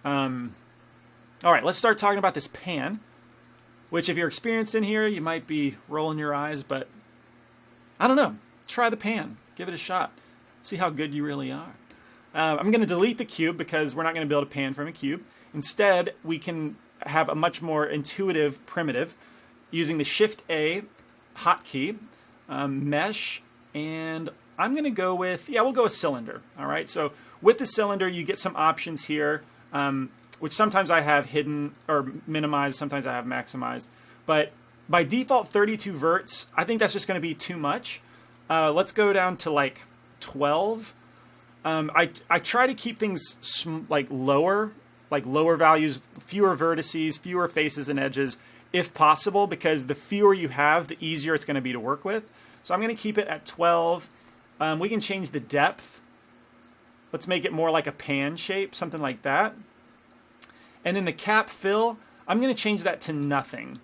All right, let's start talking about this pan, which if you're experienced in here, you might be rolling your eyes, but I don't know. Try the pan. Give it a shot. See how good you really are. I'm going to delete the cube because we're not going to build a pan from a cube. Instead, we can have a much more intuitive primitive using the Shift-A hotkey, mesh, and I'm going to go with, we'll go with cylinder. All right, so with the cylinder, you get some options here, which sometimes I have hidden or minimized, sometimes I have maximized. But by default, 32 verts, I think that's just going to be too much. Let's go down to like 12. I try to keep things lower values, fewer vertices, fewer faces and edges, if possible, because the fewer you have, the easier it's going to be to work with. So I'm going to keep it at 12. We can change the depth. Let's make it more like a pan shape, something like that. And then the cap fill, I'm going to change that to nothing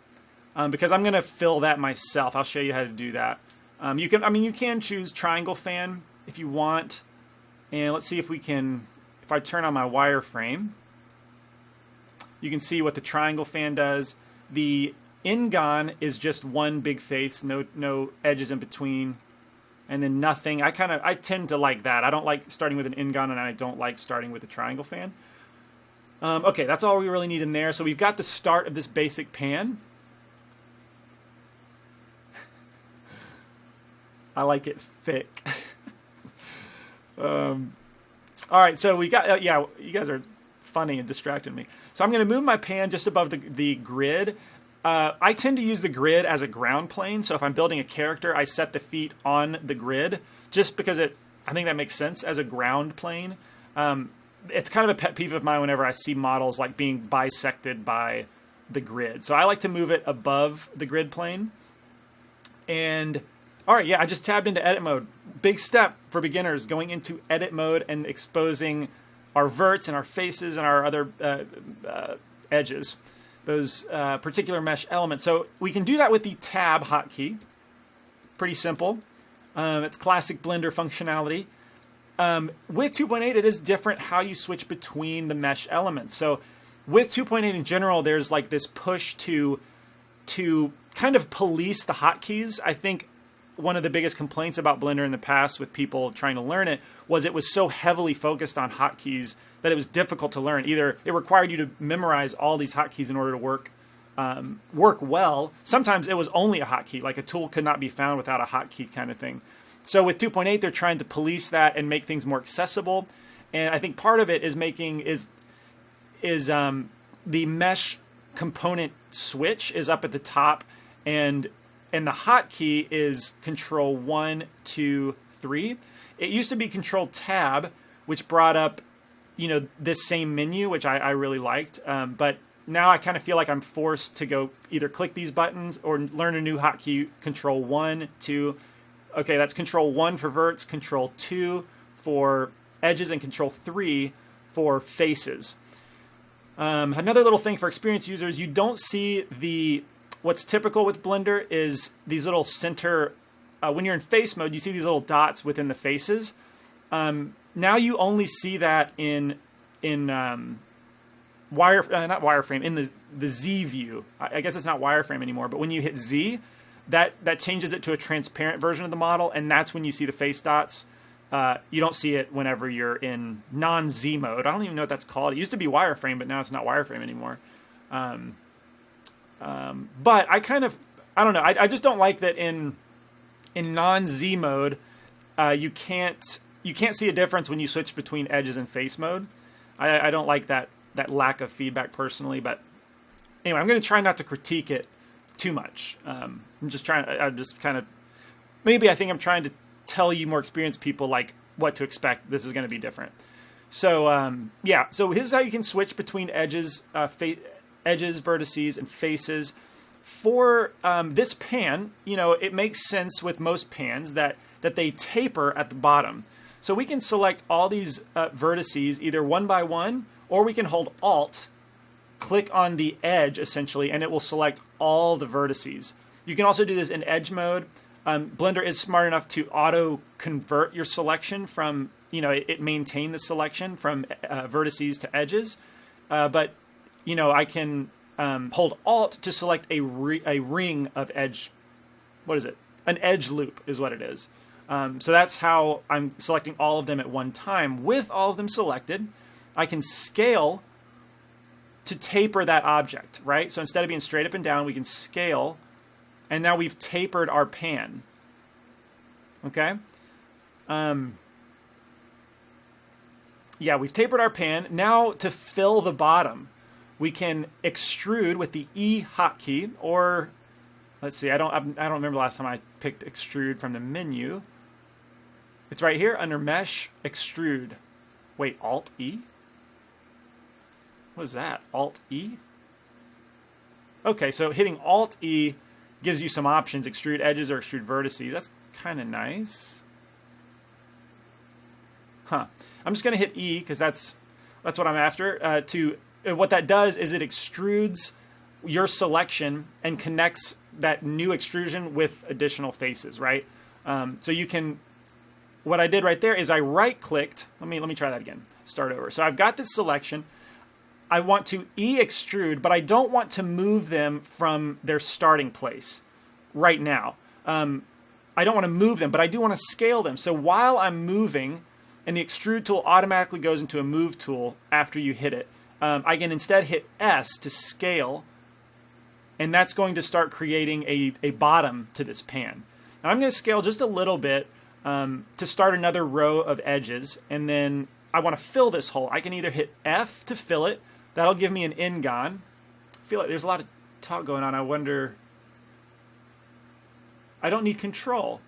because I'm going to fill that myself. I'll show you how to do that. You can choose triangle fan if you want. And let's see if I turn on my wireframe, you can see what the triangle fan does. The Ingon is just one big face, no edges in between, and then nothing. I tend to like that. I don't like starting with an Ingon, and I don't like starting with a triangle fan. Okay, that's all we really need in there. So we've got the start of this basic pan. I like it thick. All right, so we got, you guys are funny and distracting me. So I'm going to move my pan just above the grid. I tend to use the grid as a ground plane. So if I'm building a character, I set the feet on the grid just because I think that makes sense as a ground plane. It's kind of a pet peeve of mine whenever I see models like being bisected by the grid. So I like to move it above the grid plane. And all right, I just tabbed into edit mode. Big step for beginners, going into edit mode and exposing our verts and our faces and our other edges, those particular mesh elements. So we can do that with the tab hotkey. Pretty simple. It's classic Blender functionality. With 2.8, it is different how you switch between the mesh elements. So with 2.8 in general, there's like this push to kind of police the hotkeys. I think one of the biggest complaints about Blender in the past with people trying to learn it was it was so heavily focused on hotkeys that it was difficult to learn. Either it required you to memorize all these hotkeys in order to work well. Sometimes it was only a hotkey, like a tool could not be found without a hotkey kind of thing. So with 2.8, they're trying to police that and make things more accessible. And I think part of it is the mesh component switch is up at the top, and the hotkey is Control 1, 2, 3. It used to be Control Tab, which brought up, this same menu, which I really liked. But now I kind of feel like I'm forced to go either click these buttons or learn a new hotkey, Control 1, 2. Okay, that's Control 1 for verts, Control 2 for edges, and Control 3 for faces. Another little thing for experienced users, you don't see what's typical with Blender is these little center, when you're in face mode, you see these little dots within the faces. Now you only see that in not wireframe, in the Z view. I guess it's not wireframe anymore, but when you hit Z, that changes it to a transparent version of the model, and that's when you see the face dots. You don't see it whenever you're in non-Z mode. I don't even know what that's called. It used to be wireframe, but now it's not wireframe anymore. But I don't know. I just don't like that in non-Z mode, you can't see a difference when you switch between edges and face mode. I don't like that lack of feedback personally, but anyway, I'm going to try not to critique it too much. I'm trying to tell you more experienced people like what to expect. This is going to be different. So so this is how you can switch between edges, vertices, and faces. For this pan, it makes sense with most pans that they taper at the bottom. So we can select all these vertices either one by one, or we can hold Alt, click on the edge essentially, and it will select all the vertices. You can also do this in edge mode. Blender is smart enough to auto convert your selection from, it maintain the selection from vertices to edges. But I can hold Alt to select a ring of edge. What is it? An edge loop is what it is. So that's how I'm selecting all of them at one time. With all of them selected, I can scale to taper that object, right? So instead of being straight up and down, we can scale, and now we've tapered our pan. Okay? We've tapered our pan. Now to fill the bottom, we can extrude with the E hotkey, or let's see, I don't remember the last time I picked extrude from the menu. It's right here under Mesh, Extrude. Wait, Alt E? What is that? Alt E? Okay, so hitting Alt E gives you some options, extrude edges or extrude vertices. That's kind of nice. I'm just going to hit E because that's what I'm after. What that does is it extrudes your selection and connects that new extrusion with additional faces, right? So you can. What I did right there is I right-clicked. Let me try that again. Start over. So I've got this selection. I want to E-extrude, but I don't want to move them from their starting place right now. I don't want to move them, but I do want to scale them. So while I'm moving, and the extrude tool automatically goes into a move tool after you hit it, I can instead hit S to scale, and that's going to start creating a bottom to this pan. Now I'm going to scale just a little bit to start another row of edges, and then I want to fill this hole. I can either hit F to fill it. That'll give me an N-gon. I feel like there's a lot of talk going on. I wonder. I don't need control.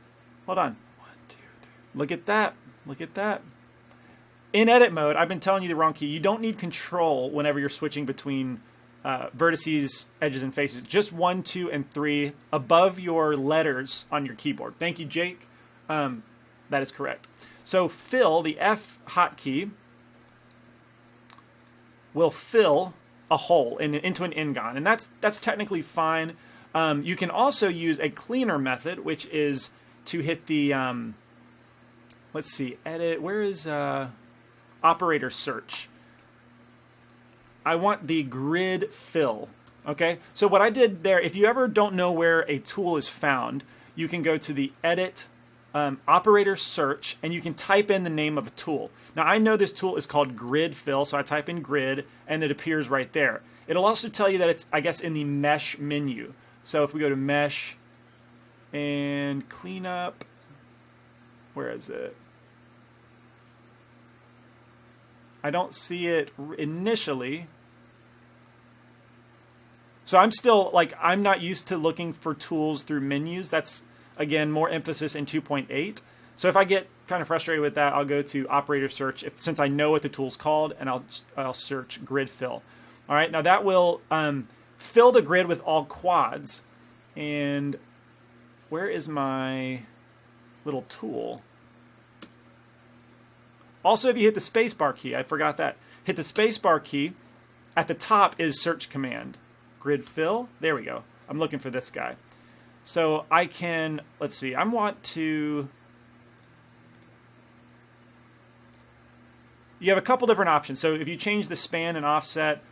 Hold on. 1, 2, 3. Look at that. Look at that. In edit mode, I've been telling you the wrong key. You don't need control whenever you're switching between vertices, edges, and faces. Just 1, 2, and 3 above your letters on your keyboard. Thank you, Jake. That is correct. So fill, the F hotkey, will fill a hole into an N-gon, and that's technically fine. You can also use a cleaner method, which is to hit the let's see, edit. Where is operator search? I want the grid fill. Okay, so what I did there, if you ever don't know where a tool is found, you can go to the edit operator search, and you can type in the name of a tool. Now, I know this tool is called grid fill, so I type in grid, and it appears right there. It'll also tell you that it's, I guess, in the mesh menu. So if we go to mesh and clean up, where is it? I don't see it initially. So I'm still, like, I'm not used to looking for tools through menus. That's, again, more emphasis in 2.8. So if I get kind of frustrated with that, I'll go to operator search, since I know what the tool's called, and I'll search grid fill. All right, now that will fill the grid with all quads. And where is my little tool? Also, if you hit the spacebar key, I forgot that. Hit the spacebar key. At the top is search command. Grid fill. There we go. I'm looking for this guy. So I can, let's see, I want to, you have a couple different options. So if you change the span and offset,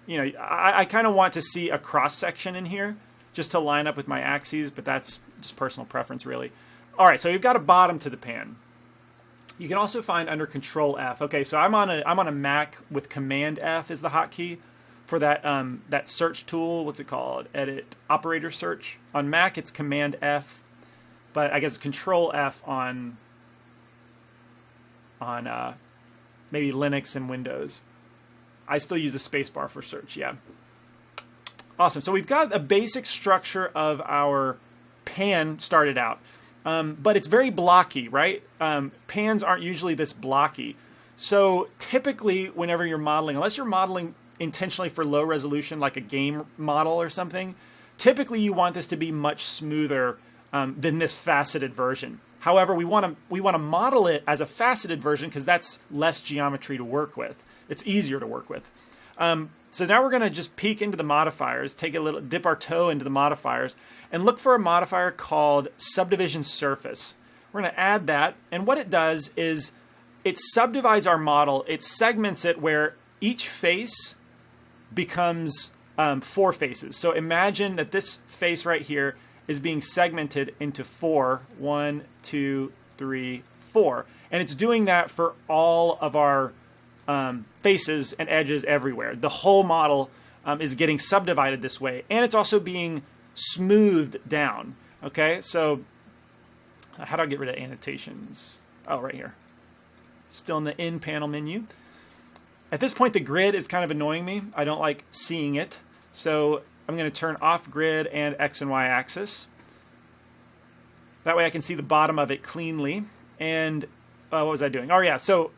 you know, I kind of want to see a cross section in here just to line up with my axes, but that's just personal preference, really. All right, so you've got a bottom to the pan. You can also find under Control F. Okay, so I'm on a Mac with Command F is the hotkey for that that search tool. What's it called? Edit operator search. On Mac, it's Command F, but I guess Control F on maybe Linux and Windows. I still use the spacebar for search. Yeah. Awesome. So we've got a basic structure of our pan started out. But it's very blocky, right? Pans aren't usually this blocky. So typically, whenever you're modeling, unless you're modeling intentionally for low resolution, like a game model or something, typically you want this to be much smoother than this faceted version. However, we want to model it as a faceted version because that's less geometry to work with. It's easier to work with. So now we're going to just peek into the modifiers, dip our toe into the modifiers, and look for a modifier called subdivision surface. We're going to add that, and what it does is it subdivides our model. It segments it where each face becomes 4 faces. So imagine that this face right here is being segmented into 4. 1, 2, 3, 4. And it's doing that for all of our faces and edges everywhere. The whole model is getting subdivided this way, and it's also being smoothed down. Okay, so how do I get rid of annotations? Oh, right here. Still in the in panel menu. At this point, the grid is kind of annoying me. I don't like seeing it, so I'm going to turn off grid and X and Y axis. That way I can see the bottom of it cleanly. And what was I doing? Oh yeah, so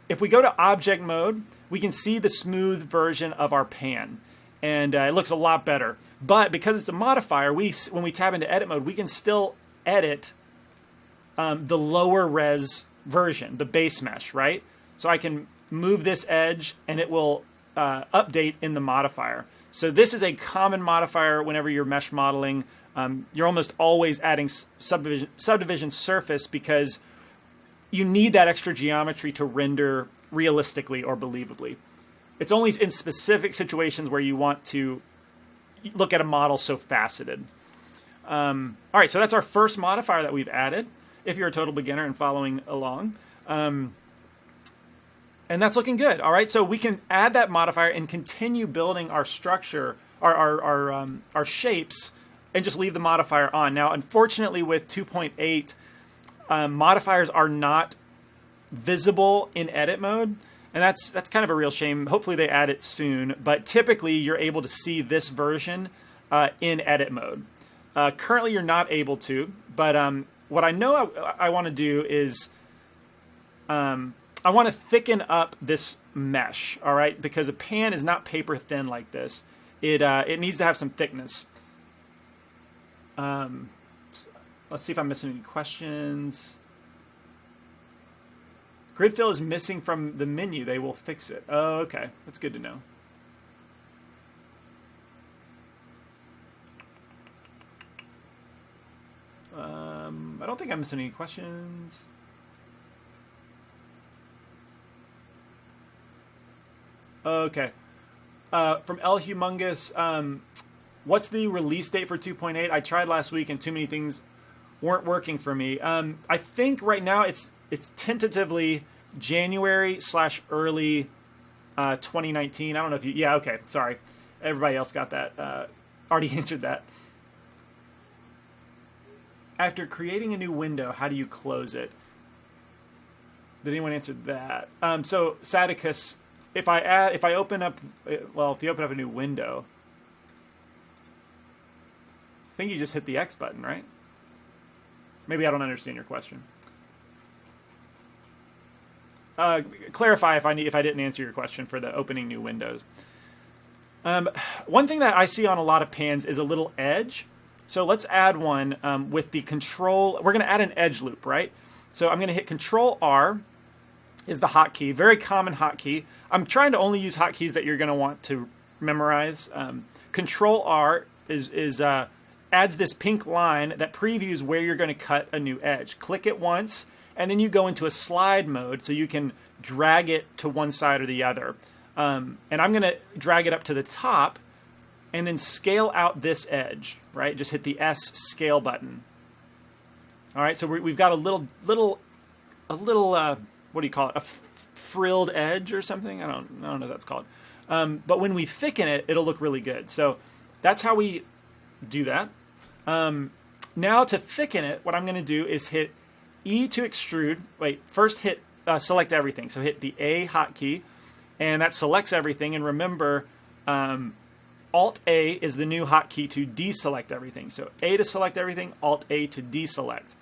if we go to object mode, we can see the smooth version of our pan, and it looks a lot better. But because it's a modifier, when we tab into edit mode, we can still edit the lower res version, the base mesh, right? So I can move this edge, and it will update in the modifier. So this is a common modifier whenever you're mesh modeling. You're almost always adding subdivision surface because you need that extra geometry to render realistically or believably. It's only in specific situations where you want to look at a model so faceted. All right, so that's our first modifier that we've added, if you're a total beginner and following along. And that's looking good. All right, so we can add that modifier and continue building our structure, our shapes, and just leave the modifier on. Now, unfortunately, with 2.8, modifiers are not visible in edit mode, and that's kind of a real shame. Hopefully they add it soon, but typically you're able to see this version in edit mode. Currently you're not able to, but what I know I want to do is I want to thicken up this mesh, all right? Because a pan is not paper thin like this. It needs to have some thickness. Let's see if I'm missing any questions. Grid fill is missing from the menu. They will fix it. Oh, okay. That's good to know. I don't think I'm missing any questions. Okay. From L Humongous, what's the release date for 2.8? I tried last week and too many things weren't working for me. I think right now it's tentatively January/early 2019. I don't know if you, yeah, okay, sorry. Everybody else got that. Already answered that. After creating a new window, how do you close it? Did anyone answer that? So Sadicus, if you open up a new window, I think you just hit the X button, right? Maybe I don't understand your question. Clarify if I didn't answer your question for the opening new windows. One thing that I see on a lot of pans is a little edge. So let's add one with the control. We're going to add an edge loop, right? So I'm going to hit Control R is the hotkey, very common hotkey. I'm trying to only use hotkeys that you're going to want to memorize. Control R adds this pink line that previews where you're going to cut a new edge. Click it once, and then you go into a slide mode so you can drag it to one side or the other. And I'm going to drag it up to the top and then scale out this edge, right? Just hit the S scale button. All right, so we've got a little, what do you call it? A frilled edge or something? I don't know what that's called. But when we thicken it, it'll look really good. So that's how we do that. Now to thicken it, what I'm going to do is hit E to extrude. Wait, first hit select everything. So hit the A hotkey, and that selects everything. And remember, Alt-A is the new hotkey to deselect everything. So A to select everything, Alt-A to deselect.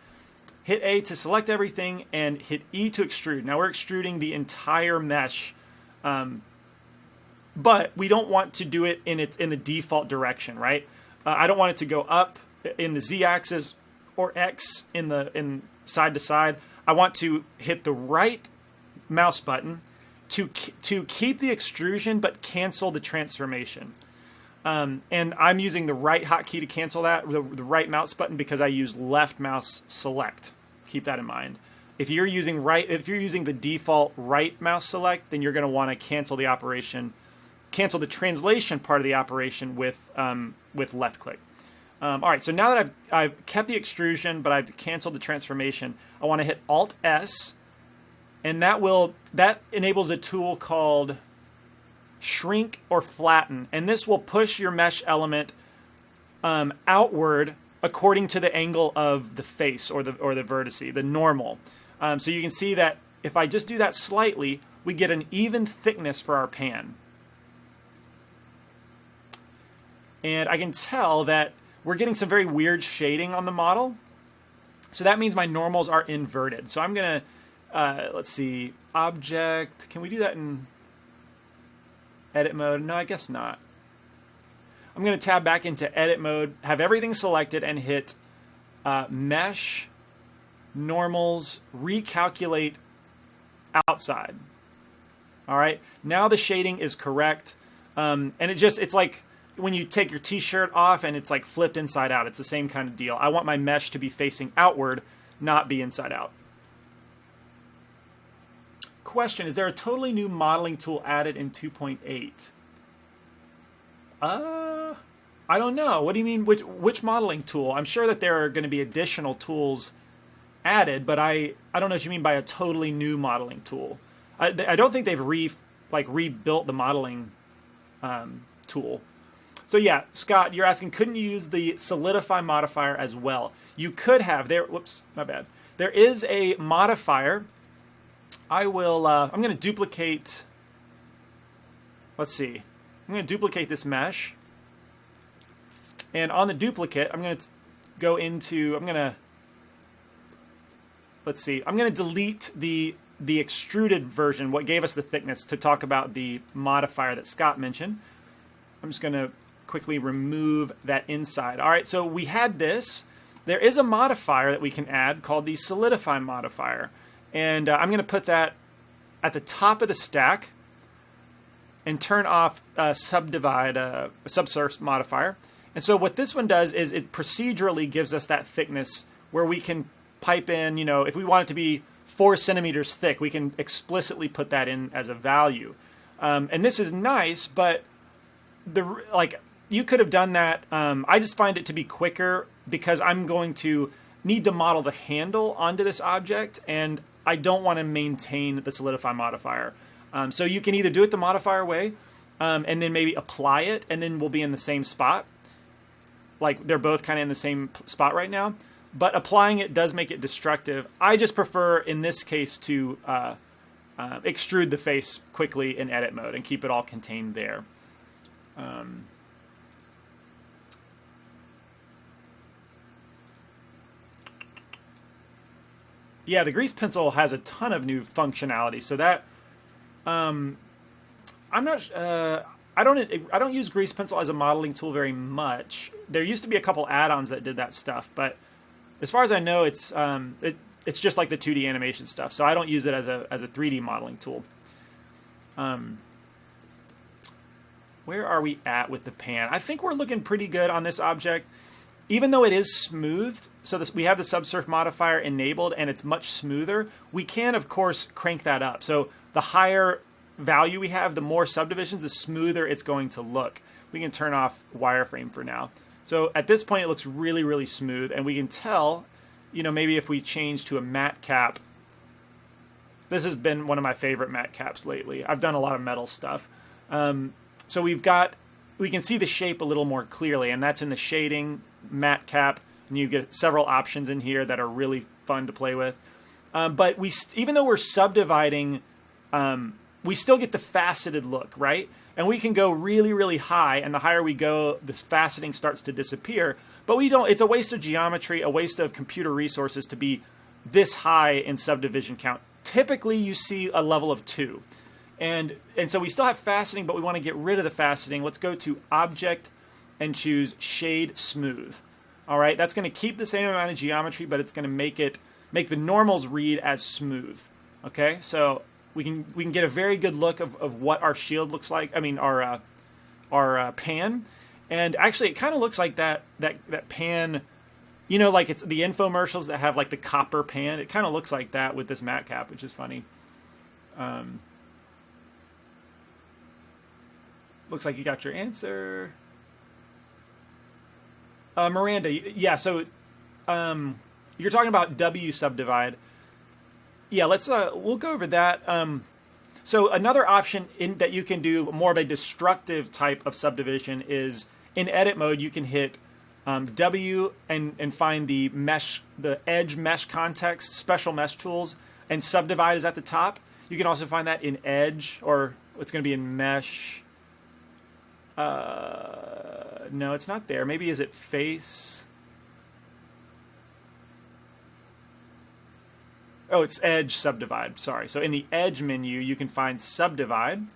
Hit A to select everything, and hit E to extrude. Now we're extruding the entire mesh, but we don't want to do it in the default direction, right? I don't want it to go up in the Z-axis or X in side to side. I want to hit the right mouse button to keep the extrusion but cancel the transformation. And I'm using the right hotkey to cancel that, the right mouse button, because I use left mouse select. Keep that in mind. If you're using the default right mouse select, then you're going to want to cancel the translation part of the operation with left click. All right, so now that I've kept the extrusion, but I've canceled the transformation, I want to hit Alt S, and that enables a tool called Shrink or Flatten, and this will push your mesh element outward according to the angle of the face or the vertice, the normal. So you can see that if I just do that slightly, we get an even thickness for our pan. And I can tell that we're getting some very weird shading on the model. So that means my normals are inverted. So I'm going to, let's see, object. Can we do that in edit mode? No, I guess not. I'm going to tab back into edit mode, have everything selected, and hit mesh, normals, recalculate outside. All right, now the shading is correct. And it's like when you take your t-shirt off and it's like flipped inside out. It's the same kind of deal. I want my mesh to be facing outward, not be inside out. Question, is there a totally new modeling tool added in 2.8? I don't know. What do you mean, which modeling tool? I'm sure that there are going to be additional tools added, but I don't know what you mean by a totally new modeling tool. I don't think they've rebuilt the modeling tool. So yeah, Scott, you're asking, couldn't you use the solidify modifier as well? You could have. Whoops, my bad. There is a modifier. I'm going to duplicate. Let's see. I'm going to duplicate this mesh. And on the duplicate, I'm going to go into, let's see. I'm going to delete the extruded version, what gave us the thickness, to talk about the modifier that Scott mentioned. I'm just going to quickly remove that inside. All right, so we had this. There is a modifier that we can add called the solidify modifier. And I'm going to put that at the top of the stack and turn off subsurface modifier. And so what this one does is it procedurally gives us that thickness where we can pipe in, if we want it to be 4 centimeters thick, we can explicitly put that in as a value. And this is nice, but you could have done that. I just find it to be quicker because I'm going to need to model the handle onto this object, and I don't want to maintain the solidify modifier. So you can either do it the modifier way, and then maybe apply it, and then we'll be in the same spot. Like they're both kind of in the same spot right now. But applying it does make it destructive. I just prefer, in this case, to extrude the face quickly in edit mode and keep it all contained there. Yeah, the grease pencil has a ton of new functionality. So that I'm not. I don't use grease pencil as a modeling tool very much. There used to be a couple add-ons that did that stuff, but as far as I know, it's just like the 2D animation stuff. So I don't use it as a 3D modeling tool. Where are we at with the pan? I think we're looking pretty good on this object. Even though it is smoothed, so we have the subsurf modifier enabled and it's much smoother, we can, of course, crank that up. So the higher value we have, the more subdivisions, the smoother it's going to look. We can turn off wireframe for now. So at this point, it looks really, really smooth, and we can tell, maybe if we change to a matte cap. This has been one of my favorite matte caps lately. I've done a lot of metal stuff. So we can see the shape a little more clearly, and that's in the shading matte cap, and you get several options in here that are really fun to play with. But even though we're subdividing, we still get the faceted look, right? And we can go really, really high, and the higher we go, this faceting starts to disappear. But we don't. It's a waste of geometry, a waste of computer resources to be this high in subdivision count. Typically, you see a level of 2. And so we still have faceting, but we want to get rid of the faceting. Let's go to Object and choose Shade Smooth. All right, that's going to keep the same amount of geometry, but it's going to make the normals read as smooth. Okay, so we can get a very good look of what our shield looks like. I mean, our pan, and actually, it kind of looks like that pan. Like it's the infomercials that have like the copper pan. It kind of looks like that with this matte cap, which is funny. Looks like you got your answer. Miranda, yeah, so you're talking about W subdivide. Yeah, we'll go over that. So another option that you can do more of a destructive type of subdivision is in edit mode, you can hit W and find the edge mesh context, special mesh tools, and subdivide is at the top. You can also find that in edge, or it's going to be in mesh. No, it's not there. Maybe is it face? Oh, it's edge subdivide. Sorry. So in the edge menu, you can find subdivide,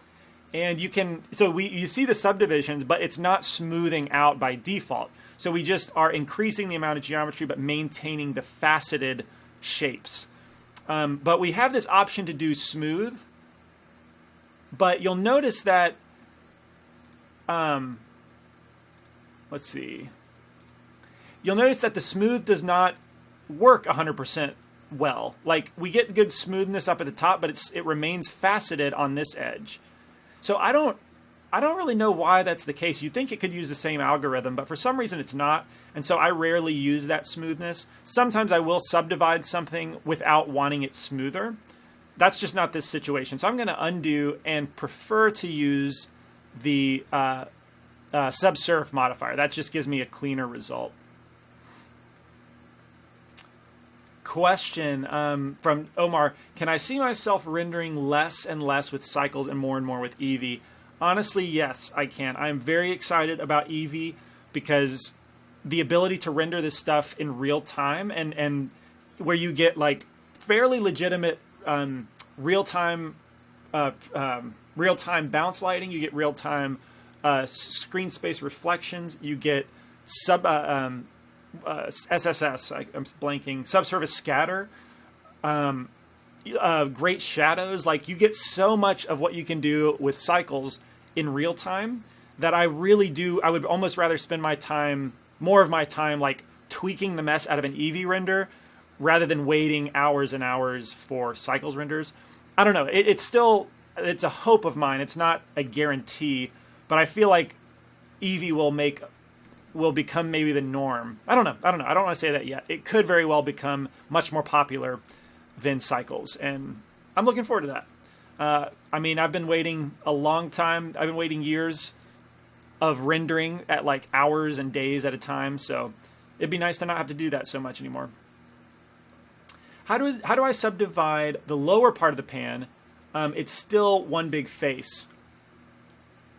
and you see the subdivisions, but it's not smoothing out by default. So we just are increasing the amount of geometry, but maintaining the faceted shapes. But we have this option to do smooth, but you'll notice that let's see. You'll notice that the smooth does not work 100% well. Like, we get good smoothness up at the top, but it remains faceted on this edge. So I don't really know why that's the case. You'd think it could use the same algorithm, but for some reason it's not. And so I rarely use that smoothness. Sometimes I will subdivide something without wanting it smoother. That's just not this situation. So I'm going to undo and prefer to use the subsurf modifier. That just gives me a cleaner result. Question from Omar: can I see myself rendering less and less with cycles and more with Eevee? Honestly, yes, I can. I'm very excited about Eevee because the ability to render this stuff in real time and where you get like fairly legitimate real-time bounce lighting, you get real-time screen space reflections, you get SSS, I'm blanking, subsurface scatter, great shadows. Like, you get so much of what you can do with cycles in real time that I would almost rather spend more of my time like tweaking the mess out of an Eevee render rather than waiting hours and hours for cycles renders. I don't know. It's a hope of mine. It's not a guarantee, but I feel like Eevee will make will become maybe the norm. I don't know. I don't want to say that yet. It could very well become much more popular than cycles, and I'm looking forward to that. I mean, I've been waiting a long time. I've been waiting years of rendering at like hours and days at a time, so it'd be nice to not have to do that so much anymore. How do I subdivide the lower part of the pan? It's still one big face.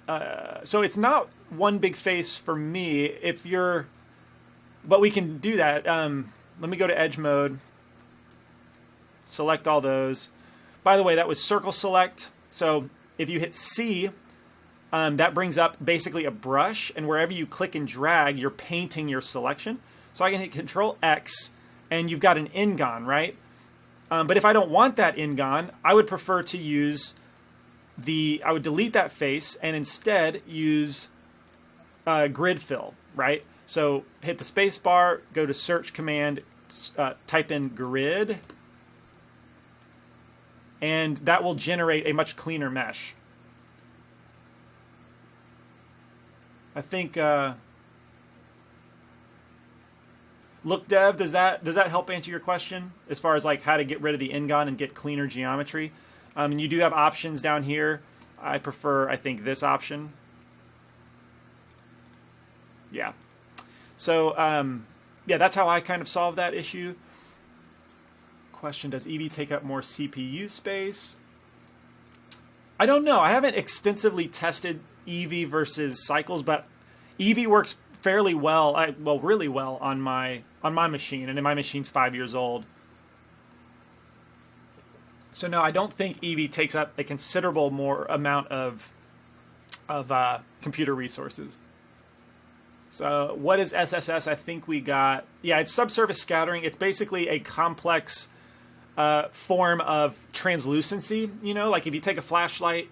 So it's not one big face for me. But we can do that. Let me go to edge mode. Select all those. By the way, that was circle select. So if you hit C, that brings up basically a brush, and wherever you click and drag, you're painting your selection. So I can hit Control X, and you've got an ingon, right? But if I don't want that ingon, I would prefer to use I would delete that face and instead use grid fill, right? So hit the space bar, go to search command, type in grid, and that will generate a much cleaner mesh. I think Look Dev, does that help answer your question as far as like how to get rid of the ingon and get cleaner geometry? And you do have options down here. I prefer, I think, this option. Yeah. So yeah, that's how I kind of solve that issue. Question, does Eevee take up more CPU space? I don't know. I haven't extensively tested Eevee versus cycles, but Eevee works fairly well, really well on my machine, and my machine's 5 years old. So no, I don't think Eevee takes up a considerable more amount of computer resources. So what is SSS? I think we got, yeah, it's subsurface scattering. It's basically a complex form of translucency. You know, like if you take a flashlight,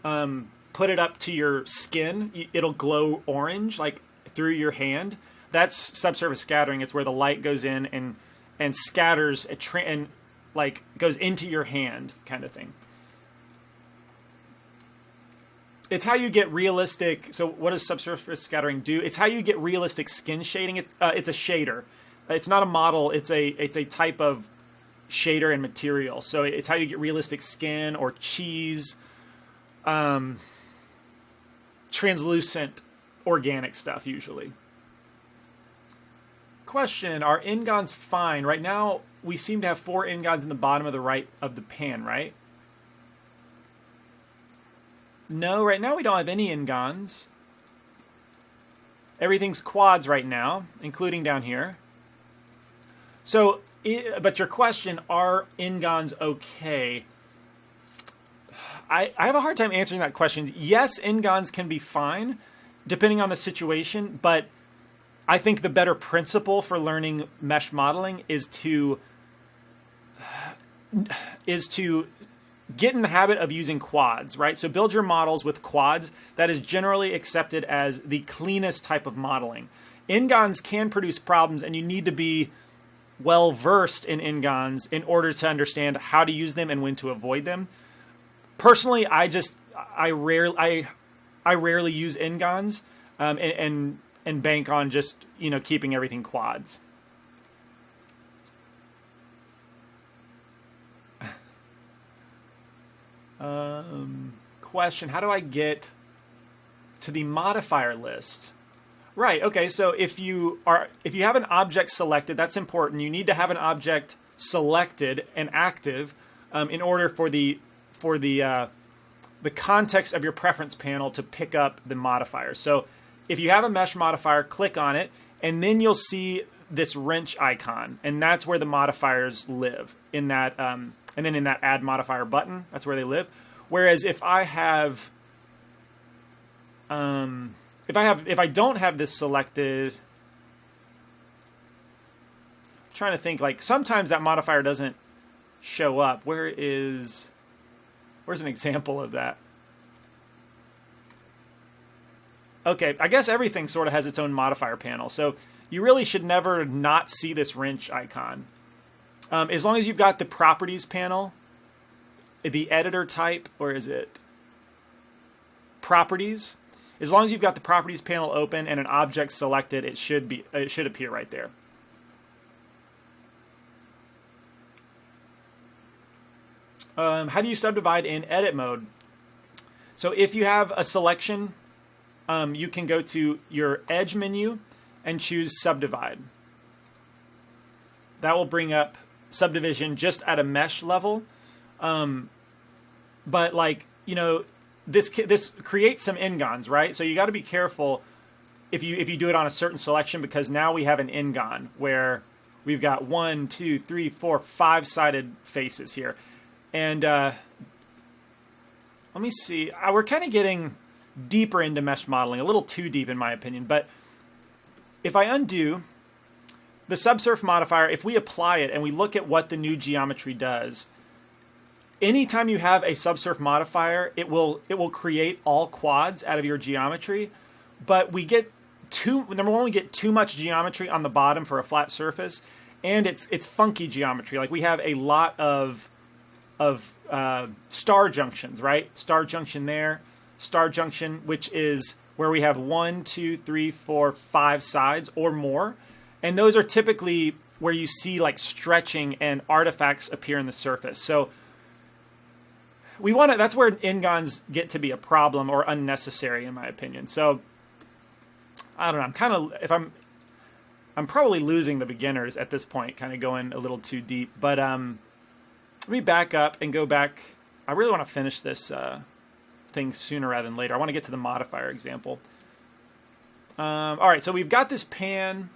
put it up to your skin, it'll glow orange, like through your hand. That's subsurface scattering. It's where the light goes in and scatters and like goes into your hand, kind of thing. It's how you get realistic. So what does subsurface scattering do? It's how you get realistic skin shading. It's a shader. It's not a model. It's a type of shader and material. So it's how you get realistic skin or cheese, translucent organic stuff usually. Question, are ingons fine? Right now, we seem to have 4 ingons in the bottom of the right of the pan, right? No, right now we don't have any ingons. Everything's quads right now, including down here. So, but your question, are ingons okay? I have a hard time answering that question. Yes, ingons can be fine, depending on the situation, but I think the better principle for learning mesh modeling is to get in the habit of using quads, right? So build your models with quads. That is generally accepted as the cleanest type of modeling. Ingons can produce problems, and you need to be well versed in ingons in order to understand how to use them and when to avoid them. Personally, I rarely use ingons, and bank on just, you know, keeping everything quads. Question, how do I get to the modifier list? Right, okay, so if you have an object selected, that's important. You need to have an object selected and active in order for the context of your preference panel to pick up the modifier. So if you have a mesh modifier, click on it, and then you'll see this wrench icon, and that's where the modifiers live in that, and then in that add modifier button, that's where they live. Whereas if I don't have this selected, I'm trying to think, like sometimes that modifier doesn't show up. Where's an example of that? Okay, I guess everything sort of has its own modifier panel. So you really should never not see this wrench icon. As long as you've got the properties panel, the editor type, or is it properties? As long as you've got the properties panel open and an object selected, it should appear right there. How do you subdivide in edit mode? So if you have a selection, you can go to your edge menu and choose subdivide. That will bring up subdivision just at a mesh level. But like, you know, this creates some n-gons, right? So you got to be careful if you do it on a certain selection, because now we have an n-gon where we've got 1, 2, 3, 4, 5-sided faces here. And let me see. We're kind of getting deeper into mesh modeling, a little too deep in my opinion. But if I undo the subsurf modifier, if we apply it and we look at what the new geometry does, anytime you have a subsurf modifier, it will create all quads out of your geometry. But we get number one, we get too much geometry on the bottom for a flat surface, and it's funky geometry. Like we have a lot of star junctions, right? Star junction there, star junction, which is where we have 1, 2, 3, 4, 5 sides or more. And those are typically where you see like stretching and artifacts appear in the surface. So we want to, that's where n-gons get to be a problem or unnecessary in my opinion. So I don't know, I'm probably losing the beginners at this point, kind of going a little too deep, but let me back up and go back. I really want to finish this thing sooner rather than later. I want to get to the modifier example. All right, so we've got this pan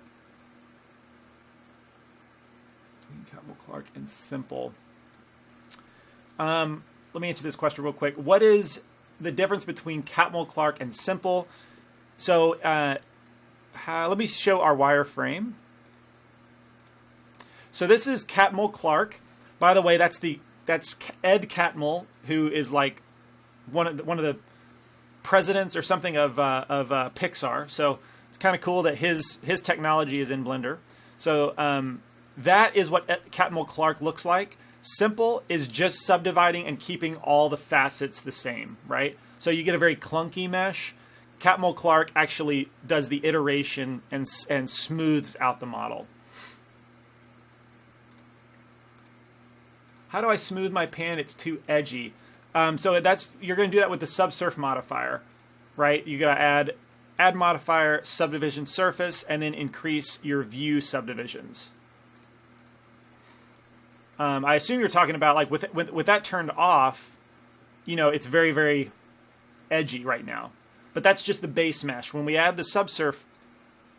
between Catmull Clark and Simple. Let me answer this question real quick. What is the difference between Catmull Clark and Simple? So let me show our wireframe. So this is Catmull Clark. By the way, that's Ed Catmull, who is like one of the presidents or something of Pixar. So it's kind of cool that his technology is in Blender. So that is what Catmull Clark looks like. Simple is just subdividing and keeping all the facets the same, right? So you get a very clunky mesh. Catmull Clark actually does the iteration and smooths out the model. How do I smooth my pan? It's too edgy. So you're going to do that with the subsurf modifier, right? You got to add modifier, subdivision surface, and then increase your view subdivisions. I assume you're talking about like with that turned off, you know, it's very, very edgy right now. But that's just the base mesh. When we add the subsurf,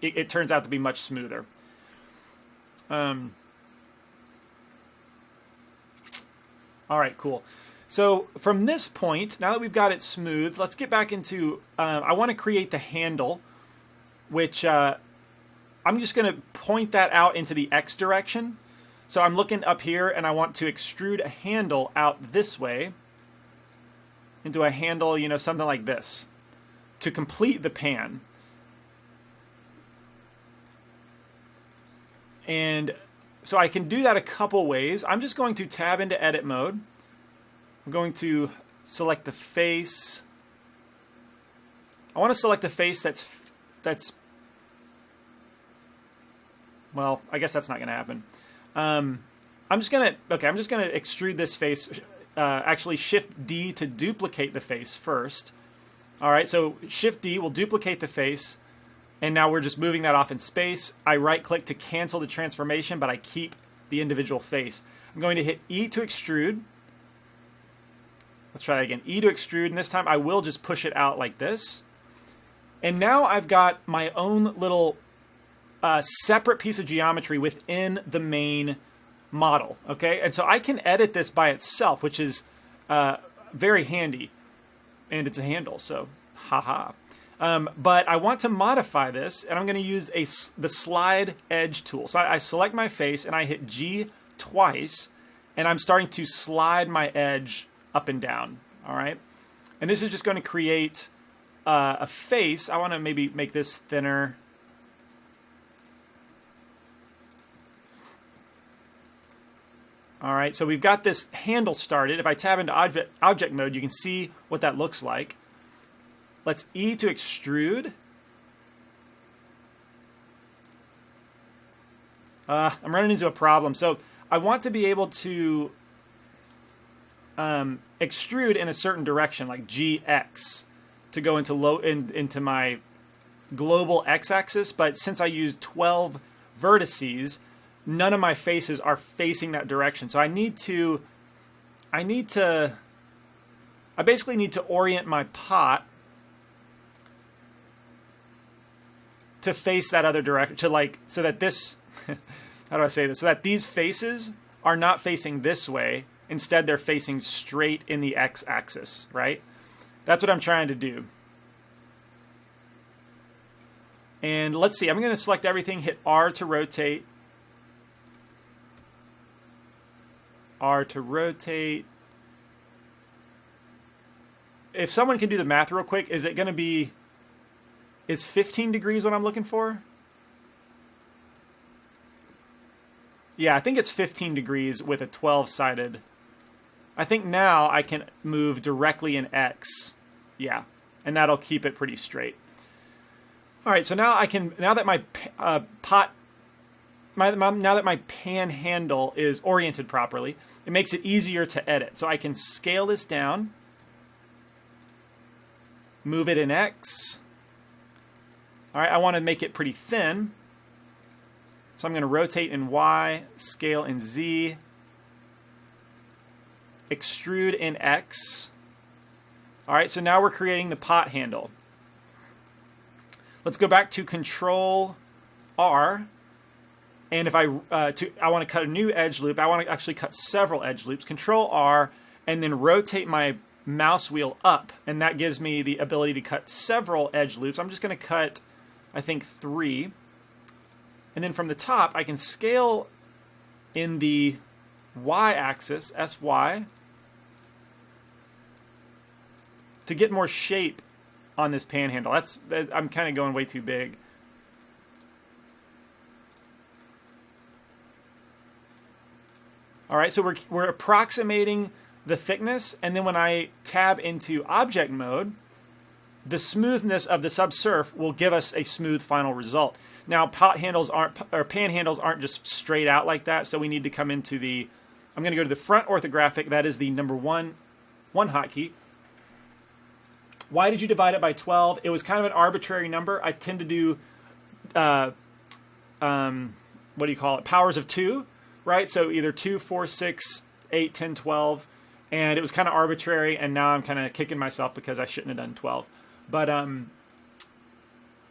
it turns out to be much smoother. All right, cool. So from this point, now that we've got it smooth, let's get back into, I want to create the handle, which I'm just going to point that out into the X direction. So I'm looking up here and I want to extrude a handle out this way into a handle, you know, something like this to complete the pan. And so I can do that a couple ways. I'm just going to tab into edit mode. I'm going to select the face. I want to select a face that's well, I guess that's not going to happen. I'm just going to extrude this face. Actually, Shift D to duplicate the face first. All right, so Shift D will duplicate the face, and now we're just moving that off in space. I right-click to cancel the transformation, but I keep the individual face. I'm going to hit E to extrude. Let's try that again. E to extrude, and this time I will just push it out like this. And now I've got my own little separate piece of geometry within the main model, okay? And so I can edit this by itself, which is very handy. And it's a handle, so haha. But I want to modify this, and I'm going to use the slide edge tool. So I select my face, and I hit G twice, and I'm starting to slide my edge up and down, all right? And this is just going to create a face. I want to maybe make this thinner. All right, so we've got this handle started. If I tab into object mode, you can see what that looks like. let's E to extrude. I'm running into a problem. So I want to be able to extrude in a certain direction, like GX, to go into my global x-axis. But since I use 12 vertices, none of my faces are facing that direction. So I basically need to orient my pot to face that other direction, so that this, how do I say this? So that these faces are not facing this way. Instead, they're facing straight in the x-axis, right? That's what I'm trying to do. And let's see, I'm going to select everything, hit R to rotate. R to rotate. If someone can do the math real quick, is it going to be, is 15 degrees what I'm looking for? Yeah, I think it's 15 degrees with a 12-sided. I think now I can move directly in X. Yeah, and that'll keep it pretty straight. All right, so now now that my now that my pan handle is oriented properly, it makes it easier to edit. So I can scale this down, move it in X. All right, I want to make it pretty thin. So I'm going to rotate in Y, scale in Z, extrude in X. All right, so now we're creating the pot handle. Let's go back to Control R. And if I want to cut a new edge loop, I want to actually cut several edge loops. Control R, and then rotate my mouse wheel up, and that gives me the ability to cut several edge loops. I'm just going to cut, I think, 3. And then from the top, I can scale in the Y-axis, SY, to get more shape on this panhandle. I'm kind of going way too big. All right, so we're approximating the thickness, and then when I tab into object mode, the smoothness of the subsurf will give us a smooth final result. Now, pan handles aren't just straight out like that, so we need to come into the, I'm going to go to the front orthographic. That is the number one hotkey. Why did you divide it by 12? It was kind of an arbitrary number. I tend to do, what do you call it? Powers of 2, right? So either 2, 4, 6, 8, 10, 12. And it was kind of arbitrary, and now I'm kind of kicking myself because I shouldn't have done 12. But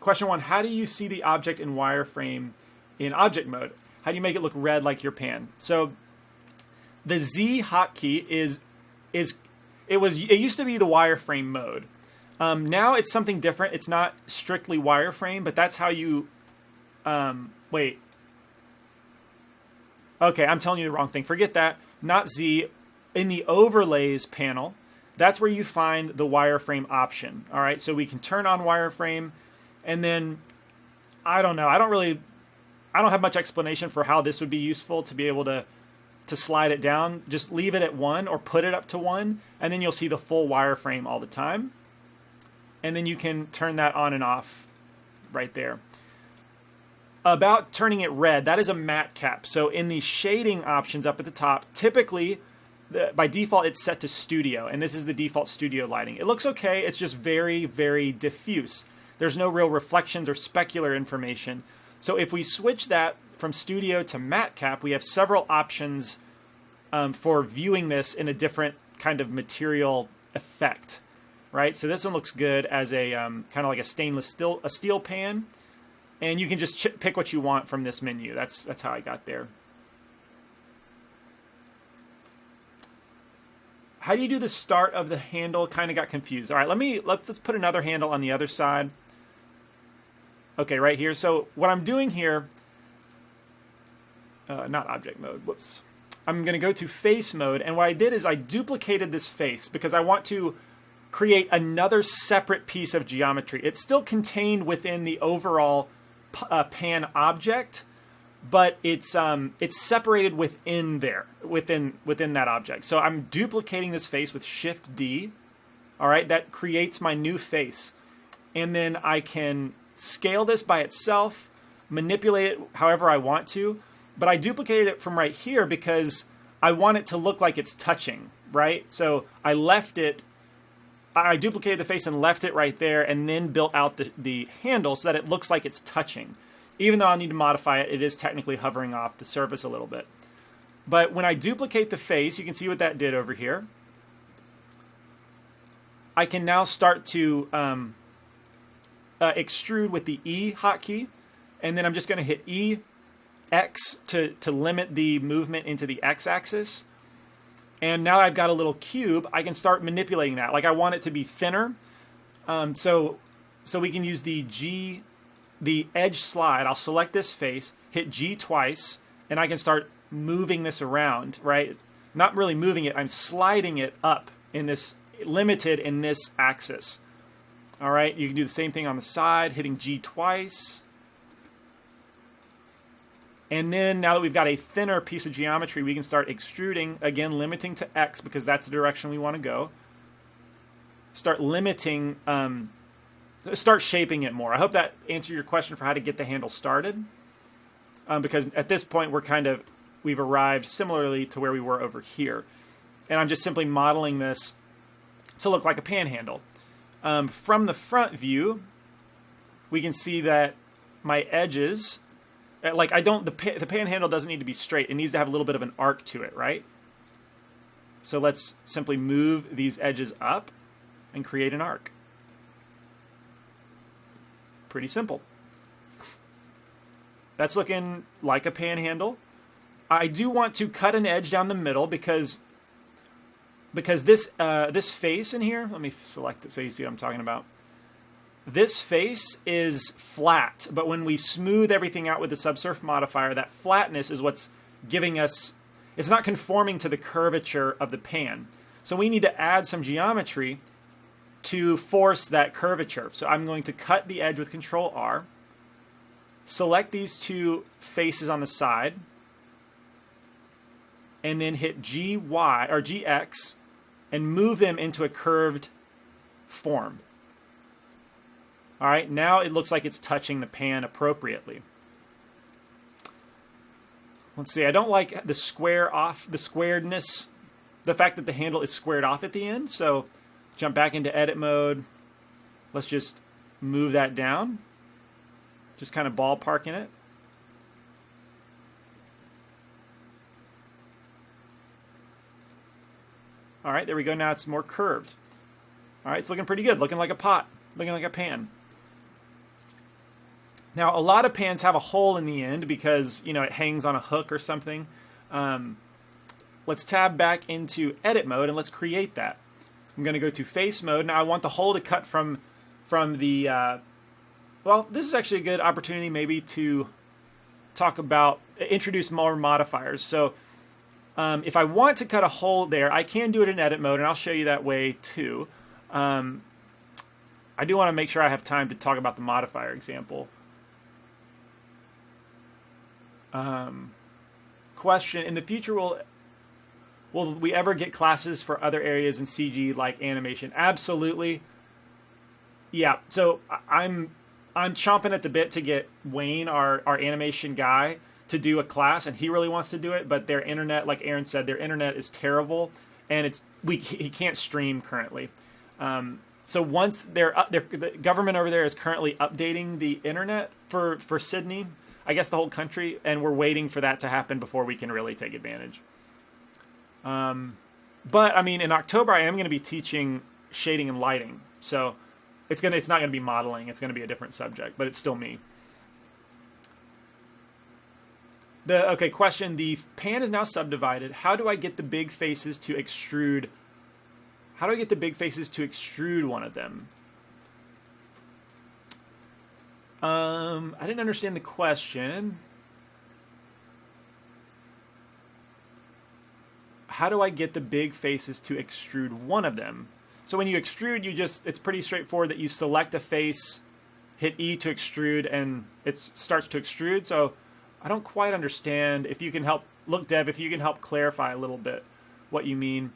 question 1, how do you see the object in wireframe in object mode? How do you make it look red like your pan? So the Z hotkey it used to be the wireframe mode. Now it's something different. It's not strictly wireframe, but that's how you, wait. Okay, I'm telling you the wrong thing. Forget that. Not Z. In the overlays panel, that's where you find the wireframe option. All right, so we can turn on wireframe, and then I don't know. I don't have much explanation for how this would be useful to be able to slide it down. Just leave it at 1 or put it up to 1, and then you'll see the full wireframe all the time. And then you can turn that on and off right there. About turning it red, that is a matte cap. So in the shading options up at the top, typically, by default, it's set to studio, and this is the default studio lighting. It looks okay. It's just very, very diffuse. There's no real reflections or specular information. So if we switch that from studio to matte cap, we have several options for viewing this in a different kind of material effect, right? So this one looks good as a kind of like a stainless steel pan, and you can just pick what you want from this menu. That's how I got there. How do you do the start of the handle? Kind of got confused. All right, let's put another handle on the other side. Okay, right here. So what I'm doing here, not object mode, whoops. I'm going to go to face mode, and what I did is I duplicated this face because I want to create another separate piece of geometry. It's still contained within the overall pan object, but it's separated within there, within that object. So I'm duplicating this face with Shift D. All right, that creates my new face. and then I can scale this by itself, manipulate it however I want to, but I duplicated it from right here because I want it to look like it's touching, right? So I duplicated the face and left it right there, and then built out the handle so that it looks like it's touching. Even though I'll need to modify it, it is technically hovering off the surface a little bit. But when I duplicate the face, you can see what that did over here. I can now start to extrude with the E hotkey, and then I'm just going to hit E, X to limit the movement into the X-axis. And now I've got a little cube, I can start manipulating that. Like I want it to be thinner. So we can use the edge slide. I'll select this face, hit G twice, and I can start moving this around, right? Not really moving it, I'm sliding it up in this, limited in this axis. All right, you can do the same thing on the side, hitting G twice. And then now that we've got a thinner piece of geometry, we can start extruding, again, limiting to X because that's the direction we want to go. Start limiting, start shaping it more. I hope that answered your question for how to get the handle started. Because at this point, we've arrived similarly to where we were over here. And I'm just simply modeling this to look like a panhandle. From the front view, we can see that my edges, like the panhandle doesn't need to be straight. It needs to have a little bit of an arc to it, right? So let's simply move these edges up and create an arc. Pretty simple. That's looking like a panhandle. I do want to cut an edge down the middle because this face in here, let me select it so you see what I'm talking about. This face is flat, but when we smooth everything out with the subsurf modifier, that flatness is what's giving us, it's not conforming to the curvature of the pan. So we need to add some geometry to force that curvature. So I'm going to cut the edge with Control R, select these two faces on the side, and then hit GY or GX and move them into a curved form. All right, now it looks like it's touching the pan appropriately. Let's see, I don't like the squaredness, the fact that the handle is squared off at the end. So jump back into edit mode. Let's just move that down. Just kind of ballparking it. All right, there we go. Now it's more curved. All right, it's looking pretty good, looking like a pot, looking like a pan. Now, a lot of pans have a hole in the end because, you know, it hangs on a hook or something. Let's tab back into edit mode and let's create that. I'm going to go to face mode. Now, I want the hole to cut from the, well, this is actually a good opportunity maybe to introduce more modifiers. So if I want to cut a hole there, I can do it in edit mode, and I'll show you that way too. I do want to make sure I have time to talk about the modifier example. Question, in the future, will we ever get classes for other areas in CG like animation? Absolutely. Yeah, so I'm chomping at the bit to get Wayne, our animation guy, to do a class, and he really wants to do it, but their internet, like Aaron said, their internet is terrible, and he can't stream currently. So once the government over there is currently updating the internet for Sydney, I guess the whole country, and we're waiting for that to happen before we can really take advantage. But I mean, in October, I am going to be teaching shading and lighting, so it's not going to be modeling. It's going to be a different subject, but it's still me. Question. The pan is now subdivided. How do I get the big faces to extrude? How do I get the big faces to extrude one of them? I didn't understand the question. How do I get the big faces to extrude one of them? So when you extrude, it's pretty straightforward that you select a face, hit E to extrude, and it starts to extrude. So I don't quite understand. If you can help, look, Deb, if you can help clarify a little bit what you mean.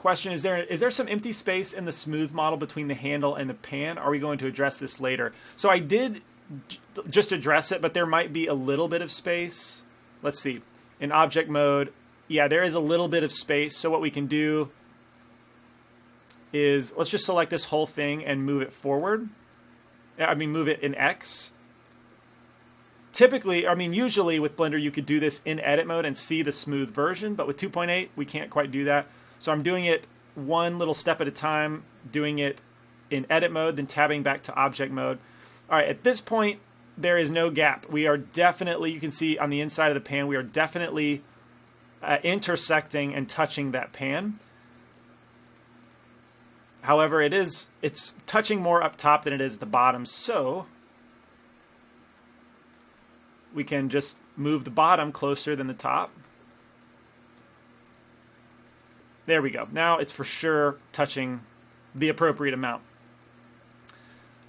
question, is there some empty space in the smooth model between the handle and the pan? Are we going to address this later? So I did just address it, but there might be a little bit of space. Let's see. In object mode, yeah, there is a little bit of space. So what we can do is, let's just select this whole thing and move it forward. I mean, move it in X. Typically, I mean, usually with Blender, you could do this in edit mode and see the smooth version, but with 2.8, we can't quite do that. So I'm doing it one little step at a time, doing it in edit mode, then tabbing back to object mode. All right, at this point, there is no gap. We are definitely, you can see on the inside of the pan, we are definitely intersecting and touching that pan. However, it's touching more up top than it is at the bottom, so we can just move the bottom closer than the top. There we go. Now it's for sure touching the appropriate amount.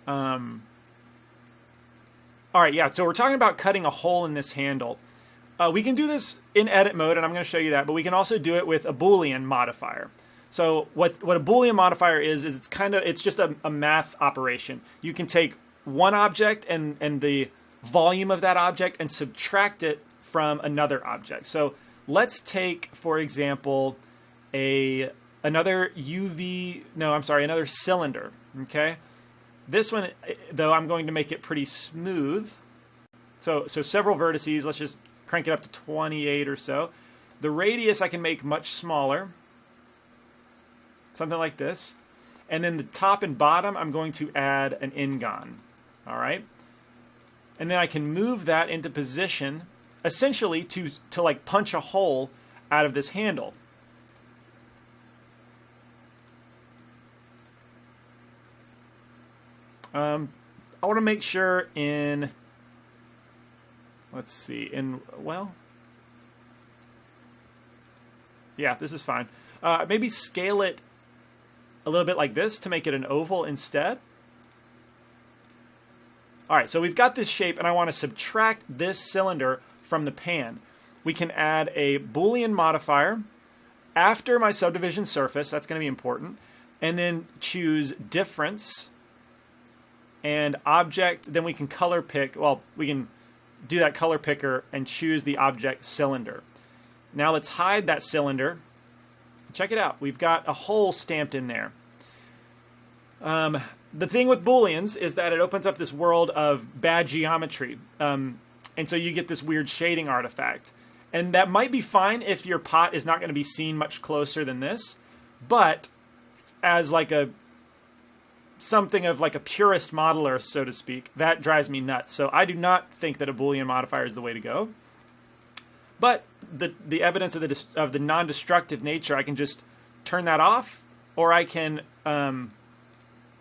All right, yeah, so we're talking about cutting a hole in this handle. We can do this in edit mode, and I'm going to show you that, but we can also do it with a Boolean modifier. So what a Boolean modifier is it's just a math operation. You can take one object and the volume of that object and subtract it from another object. So let's take, for example, another cylinder, okay? This one, though, I'm going to make it pretty smooth. So several vertices, let's just crank it up to 28 or so. The radius I can make much smaller, something like this. And then the top and bottom, I'm going to add an n-gon, all right? And then I can move that into position, essentially to like punch a hole out of this handle. I want to make sure in, let's see, yeah, this is fine. Maybe scale it a little bit like this to make it an oval instead. All right, so we've got this shape, and I want to subtract this cylinder from the pan. We can add a Boolean modifier after my subdivision surface. That's going to be important. And then choose difference and object. Then we can color pick. Well, we can do that color picker and choose the object cylinder. Now let's hide that cylinder. Check it out. We've got a hole stamped in there. The thing with Booleans is that it opens up this world of bad geometry. And so you get this weird shading artifact. And that might be fine if your pot is not going to be seen much closer than this. But as like something of like a purist modeler, so to speak, that drives me nuts. So I do not think that a Boolean modifier is the way to go. But the evidence of the non-destructive nature, I can just turn that off, or I can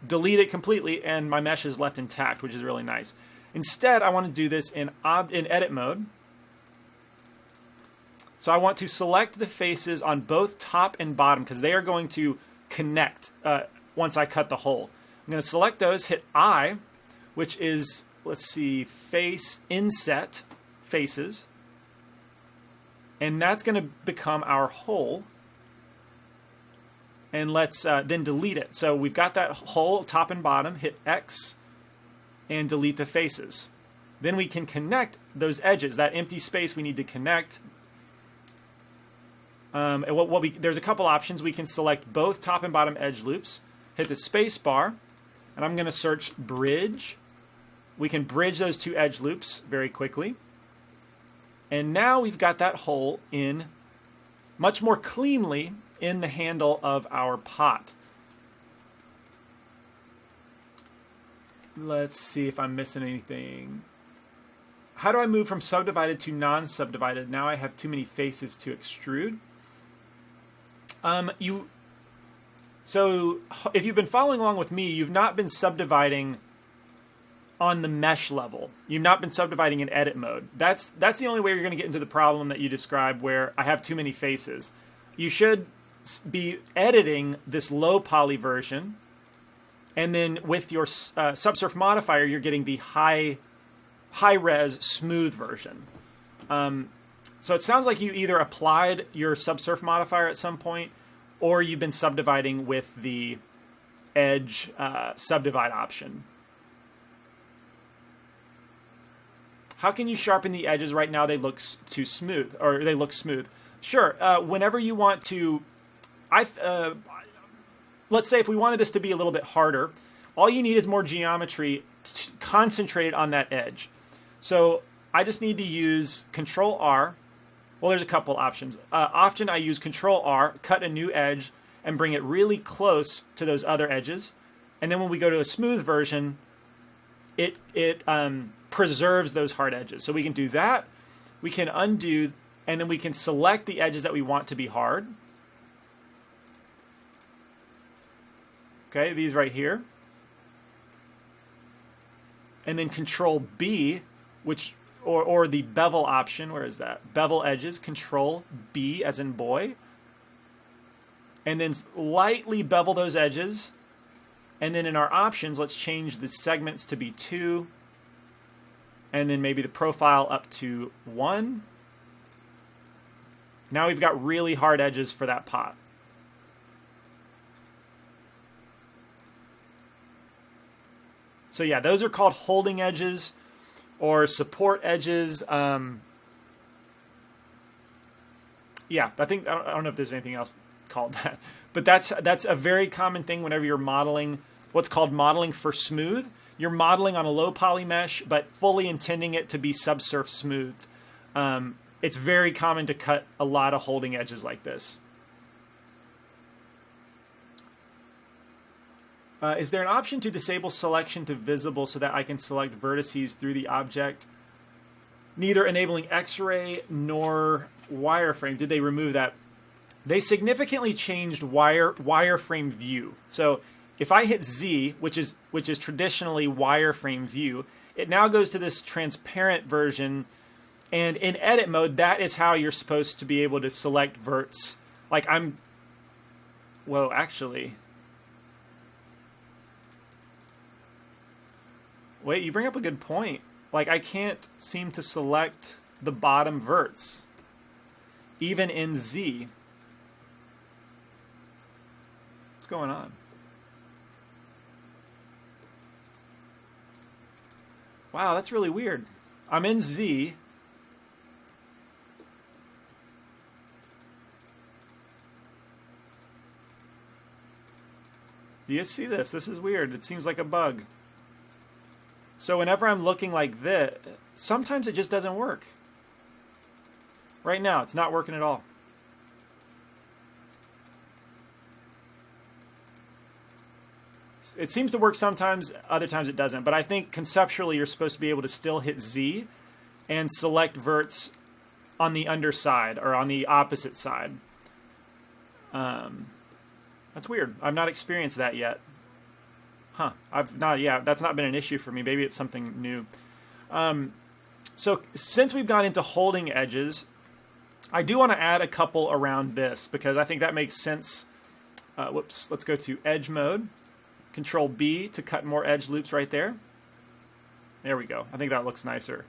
delete it completely, and my mesh is left intact, which is really nice. Instead, I want to do this in edit mode. So I want to select the faces on both top and bottom, because they are going to connect once I cut the hole. I'm going to select those, hit I, which is, let's see, face inset faces. And that's going to become our hole. And let's then delete it. So we've got that hole, top and bottom, hit X, and delete the faces. Then we can connect those edges, that empty space we need to connect. And there's a couple options. We can select both top and bottom edge loops, hit the space bar, and I'm going to search bridge. We can bridge those two edge loops very quickly. And now we've got that hole in much more cleanly in the handle of our pot. Let's see if I'm missing anything. How do I move from subdivided to non-subdivided? Now I have too many faces to extrude. So if you've been following along with me, you've not been subdividing on the mesh level. You've not been subdividing in edit mode. That's the only way you're going to get into the problem that you described where I have too many faces. You should be editing this low poly version, and then with your subsurf modifier, you're getting the high res smooth version. So it sounds like you either applied your subsurf modifier at some point, or you've been subdividing with the edge subdivide option. How can you sharpen the edges? Right now they look too smooth, or they look smooth. Sure, whenever you want to, let's say if we wanted this to be a little bit harder, all you need is more geometry concentrated on that edge. So I just need to use Control R. Well, there's a couple options. Often I use Control R, cut a new edge, and bring it really close to those other edges. And then when we go to a smooth version, it preserves those hard edges. So we can do that. We can undo, and then we can select the edges that we want to be hard. Okay, these right here. And then Control B, which or the bevel option. Where is that? Bevel edges. Control B as in boy. And then lightly bevel those edges. And then in our options, let's change the segments to be 2. And then maybe the profile up to 1. Now we've got really hard edges for that pot. So yeah, those are called holding edges or support edges. Yeah, I don't know if there's anything else called that, but that's a very common thing whenever you're modeling what's called modeling for smooth. You're modeling on a low poly mesh, but fully intending it to be subsurf smooth. It's very common to cut a lot of holding edges like this. Is there an option to disable selection to visible so that I can select vertices through the object? Neither enabling X-ray nor wireframe. Did they remove that? They significantly changed wireframe view. So if I hit Z, which is traditionally wireframe view, it now goes to this transparent version. And in edit mode, that is how you're supposed to be able to select verts. Like well, actually. Wait, you bring up a good point. Like, I can't seem to select the bottom verts, even in Z. What's going on? Wow, that's really weird. I'm in Z. Do you see this? This is weird. It seems like a bug. So whenever I'm looking like this, sometimes it just doesn't work. Right now, it's not working at all. It seems to work sometimes, other times it doesn't. But I think conceptually you're supposed to be able to still hit Z and select verts on the underside or on the opposite side. That's weird. I've not experienced that yet. Huh. That's not been an issue for me. Maybe it's something new. So since we've gone into holding edges, I do want to add a couple around this because I think that makes sense. Whoops. Let's go to edge mode. Control B to cut more edge loops right there. There we go. I think that looks nicer.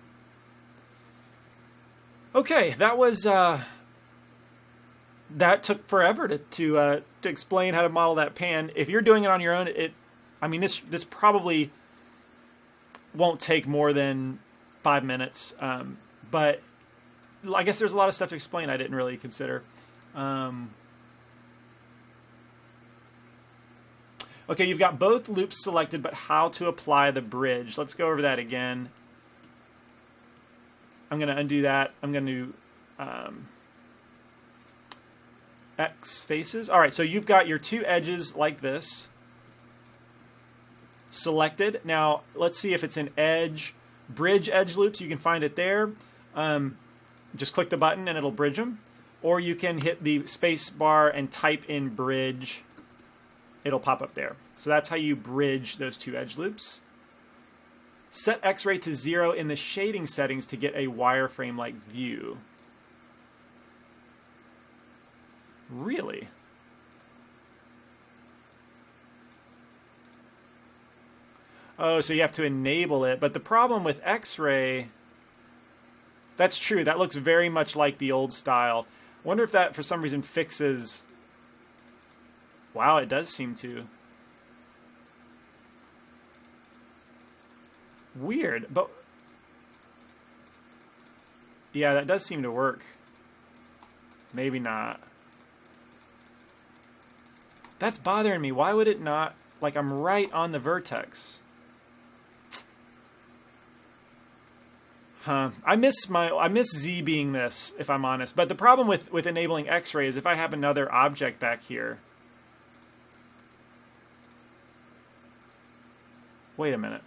Okay, that was that took forever to explain how to model that pan. If you're doing it on your own, this probably won't take more than 5 minutes. But I guess there's a lot of stuff to explain I didn't really consider. Okay, you've got both loops selected, but how to apply the bridge. Let's go over that again. I'm going to undo that. I'm going to X faces. All right, so you've got your two edges like this selected. Now, let's see if it's an edge, bridge edge loops. You can find it there. Just click the button and it'll bridge them. Or you can hit the space bar and type in bridge. It'll pop up there. So that's how you bridge those two edge loops. Set X-ray to 0 in the shading settings to get a wireframe-like view. Really? Oh, so you have to enable it. But the problem with X-ray, that's true. That looks very much like the old style. I wonder if that, for some reason, fixes Wow, it does seem to. Weird, but yeah, that does seem to work. Maybe not. That's bothering me. Why would it not? Like, I'm right on the vertex. Huh. I miss Z being this, if I'm honest. But the problem with enabling X-ray is if I have another object back here. Wait a minute.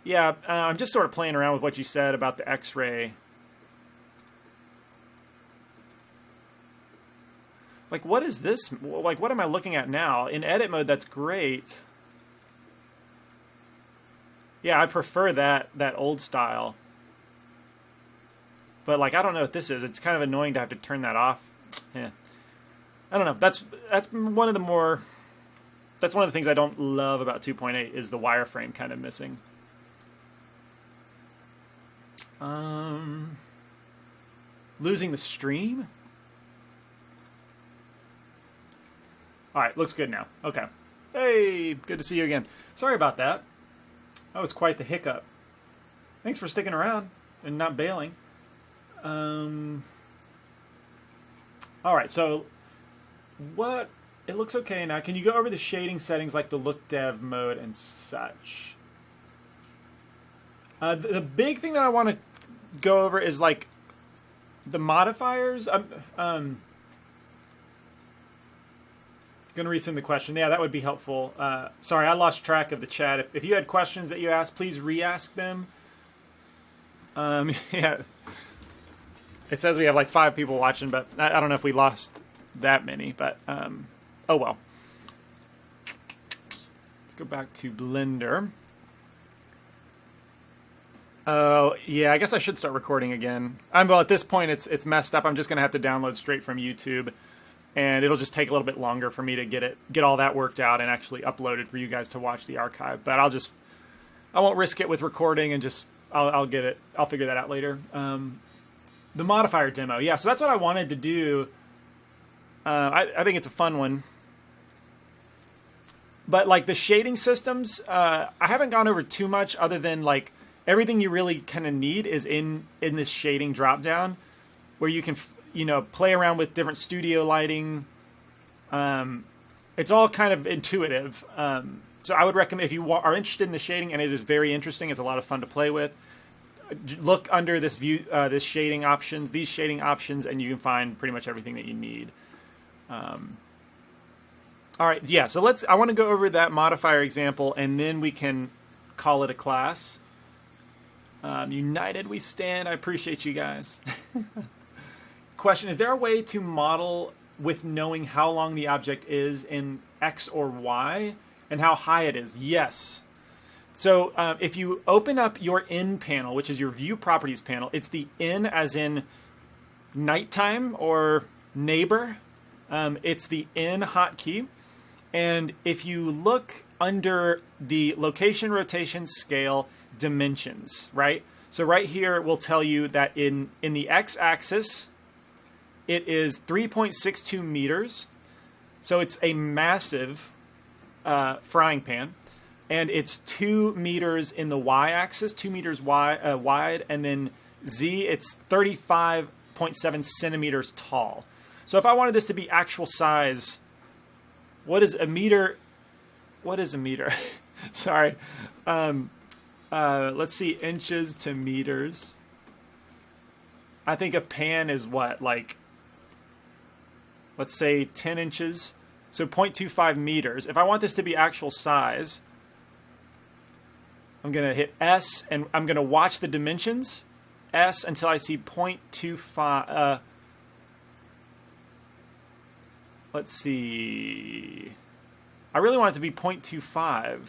Yeah, I'm just sort of playing around with what you said about the X-ray. Like, what is this? Like, what am I looking at now? In edit mode, that's great. Yeah, I prefer that old style. But, like, I don't know what this is. It's kind of annoying to have to turn that off. Yeah. I don't know. That's one of the more... That's one of the things I don't love about 2.8 is the wireframe kind of missing. Losing the stream? All right, looks good now. Okay. Hey, good to see you again. Sorry about that. That was quite the hiccup. Thanks for sticking around and not bailing. All right, so what... It looks okay now. Can you go over the shading settings like the look dev mode and such? The big thing that I want to go over is like the modifiers. I'm gonna resend the question. Yeah, that would be helpful. Sorry, I lost track of the chat. If you had questions that you asked, please re-ask them. Yeah, it says we have like 5 people watching, but I don't know if we lost that many. But oh well. Let's go back to Blender. Oh, yeah, I guess I should start recording again. Well, at this point, it's messed up. I'm just going to have to download straight from YouTube. And it'll just take a little bit longer for me to get all that worked out and actually upload it for you guys to watch the archive. But I won't risk it with recording and I'll get it. I'll figure that out later. The modifier demo. Yeah, so that's what I wanted to do. I think it's a fun one. But like the shading systems, I haven't gone over too much other than like, everything you really kind of need is in this shading dropdown, where you can, play around with different studio lighting. It's all kind of intuitive. So I would recommend, if you are interested in the shading, and it is very interesting, it's a lot of fun to play with, look under this view, these shading options, and you can find pretty much everything that you need. All right, yeah. So I want to go over that modifier example, and then we can call it a class. United we stand. I appreciate you guys. Question, is there a way to model with knowing how long the object is in X or Y and how high it is? Yes. So if you open up your in panel, which is your view properties panel, it's the in as in nighttime or neighbor. It's the in hotkey. And if you look under the location, rotation, scale, dimensions, right? So right here will tell you that in the x-axis it is 3.62 meters. So it's a massive frying pan, and it's 2 meters in the y-axis, 2 meters wide, and then z it's 35.7 centimeters tall. So if I wanted this to be actual size, what is a meter? What is a meter? Sorry. Let's see, inches to meters. I think a pan is what, like, let's say 10 inches. So 0.25 meters. If I want this to be actual size, I'm going to hit S, and I'm going to watch the dimensions, S, until I see 0.25. Let's see. I really want it to be 0.25.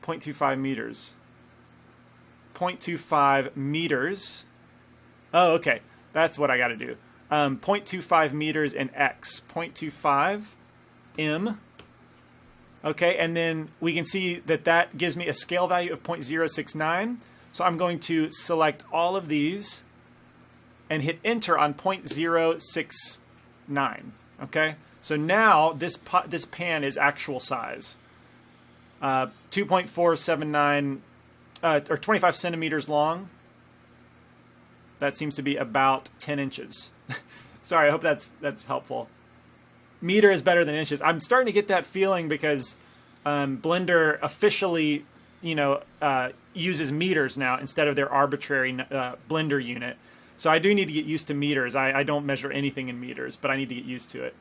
0.25 meters. 0.25 meters. Oh, okay. That's what I got to do. 0.25 meters in X. 0.25 M. Okay, and then we can see that gives me a scale value of 0.069. So I'm going to select all of these. and hit enter on 0.069. Okay, so now this pan is actual size, 2.479 or 25 centimeters long. That seems to be about 10 inches. Sorry, I hope that's helpful. Meter is better than inches. I'm starting to get that feeling because Blender officially, uses meters now instead of their arbitrary Blender unit. So I do need to get used to meters. I don't measure anything in meters, but I need to get used to it.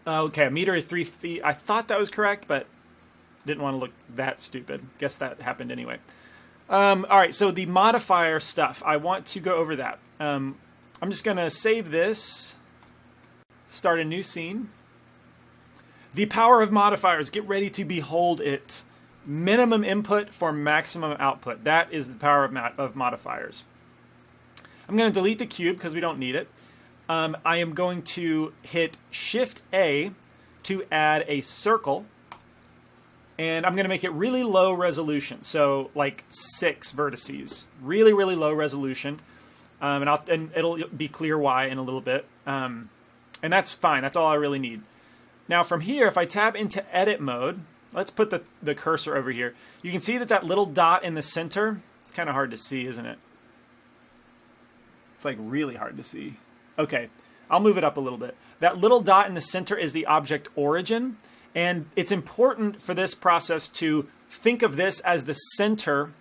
Okay, a meter is 3 feet. I thought that was correct, but didn't want to look that stupid. Guess that happened anyway. All right, so the modifier stuff. I want to go over that. I'm just going to save this, start a new scene. The power of modifiers. Get ready to behold it. Minimum input for maximum output. That is the power of modifiers. I'm going to delete the cube because we don't need it. I am going to hit Shift-A to add a circle. And I'm going to make it really low resolution. So like 6 vertices. Really, really low resolution. And it'll be clear why in a little bit. And that's fine. That's all I really need. Now from here, if I tab into edit mode, let's put the cursor over here. You can see that little dot in the center, it's kind of hard to see, isn't it? It's like really hard to see. Okay, I'll move it up a little bit. That little dot in the center is the object origin. And it's important for this process to think of this as the center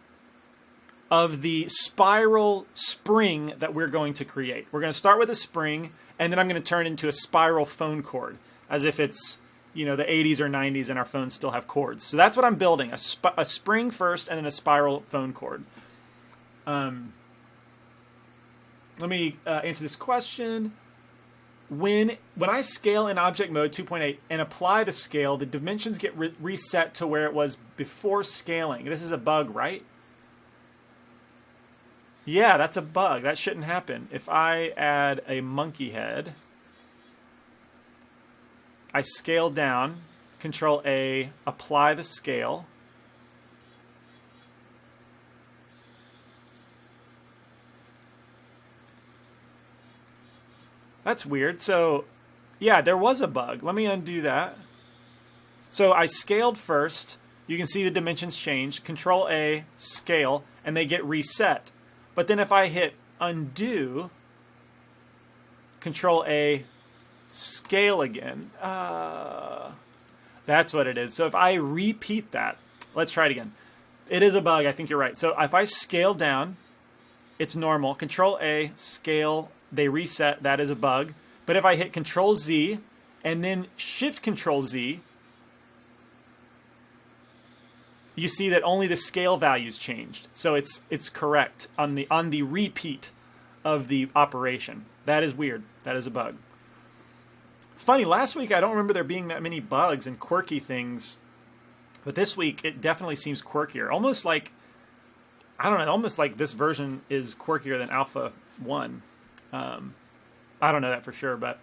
of the spiral spring that we're going to create. We're going to start with a spring, and then I'm going to turn it into a spiral phone cord, as if it's, the 80s or 90s and our phones still have cords. So that's what I'm building, a spring first and then a spiral phone cord. Let me answer this question. When I scale in object mode 2.8 and apply the scale, the dimensions get reset to where it was before scaling. This is a bug, right? Yeah, that's a bug. That shouldn't happen. If I add a monkey head, I scale down, Control A, apply the scale. That's weird. So, yeah, there was a bug. Let me undo that. So I scaled first. You can see the dimensions change. Control A, scale, and they get reset. But then if I hit undo, Control A, scale again. That's what it is. So if I repeat that, let's try it again. It is a bug. I think you're right. So if I scale down, it's normal. Control A, scale, they reset. That is a bug. But if I hit Control Z and then Shift Control Z, you see that only the scale values changed. So it's correct on the repeat of the operation. That is weird. That is a bug. It's funny, last week I don't remember there being that many bugs and quirky things, but this week it definitely seems quirkier. Almost like, I don't know, almost like this version is quirkier than Alpha 1. I don't know that for sure, but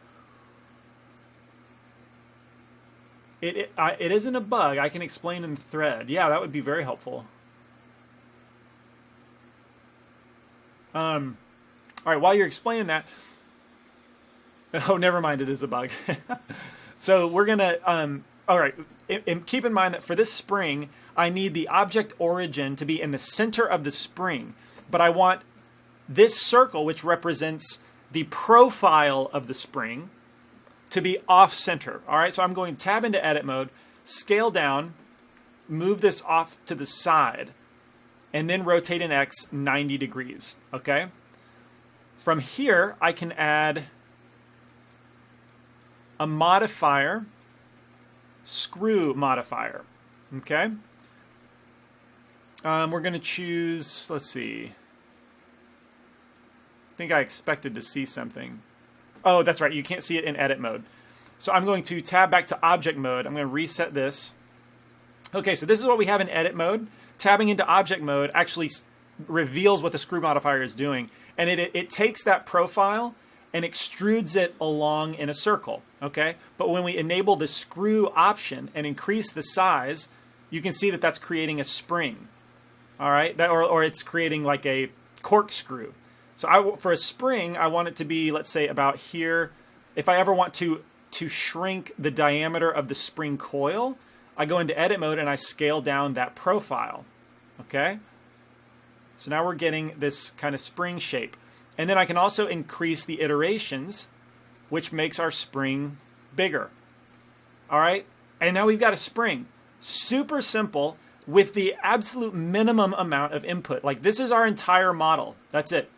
it isn't a bug. I can explain in the thread. Yeah, that would be very helpful. All right, while you're explaining that, oh, never mind, it is a bug. So we're going to, all right, and keep in mind that for this spring, I need the object origin to be in the center of the spring. But I want this circle, which represents the profile of the spring, to be off-center. All right, so I'm going to tab into edit mode, scale down, move this off to the side, and then rotate an X 90 degrees, okay? From here, I can add a modifier, screw modifier, okay? We're going to choose, let's see. I think I expected to see something. Oh, that's right. You can't see it in edit mode. So I'm going to tab back to object mode. I'm going to reset this. Okay, so this is what we have in edit mode. Tabbing into object mode actually reveals what the screw modifier is doing. And it takes that profile and extrudes it along in a circle, okay? But when we enable the screw option and increase the size, you can see that that's creating a spring, all right? Or it's creating like a corkscrew. So for a spring, I want it to be, let's say, about here. If I ever want to shrink the diameter of the spring coil, I go into edit mode and I scale down that profile. Okay? So now we're getting this kind of spring shape. And then I can also increase the iterations, which makes our spring bigger. All right? And now we've got a spring. Super simple with the absolute minimum amount of input. Like, this is our entire model. That's it.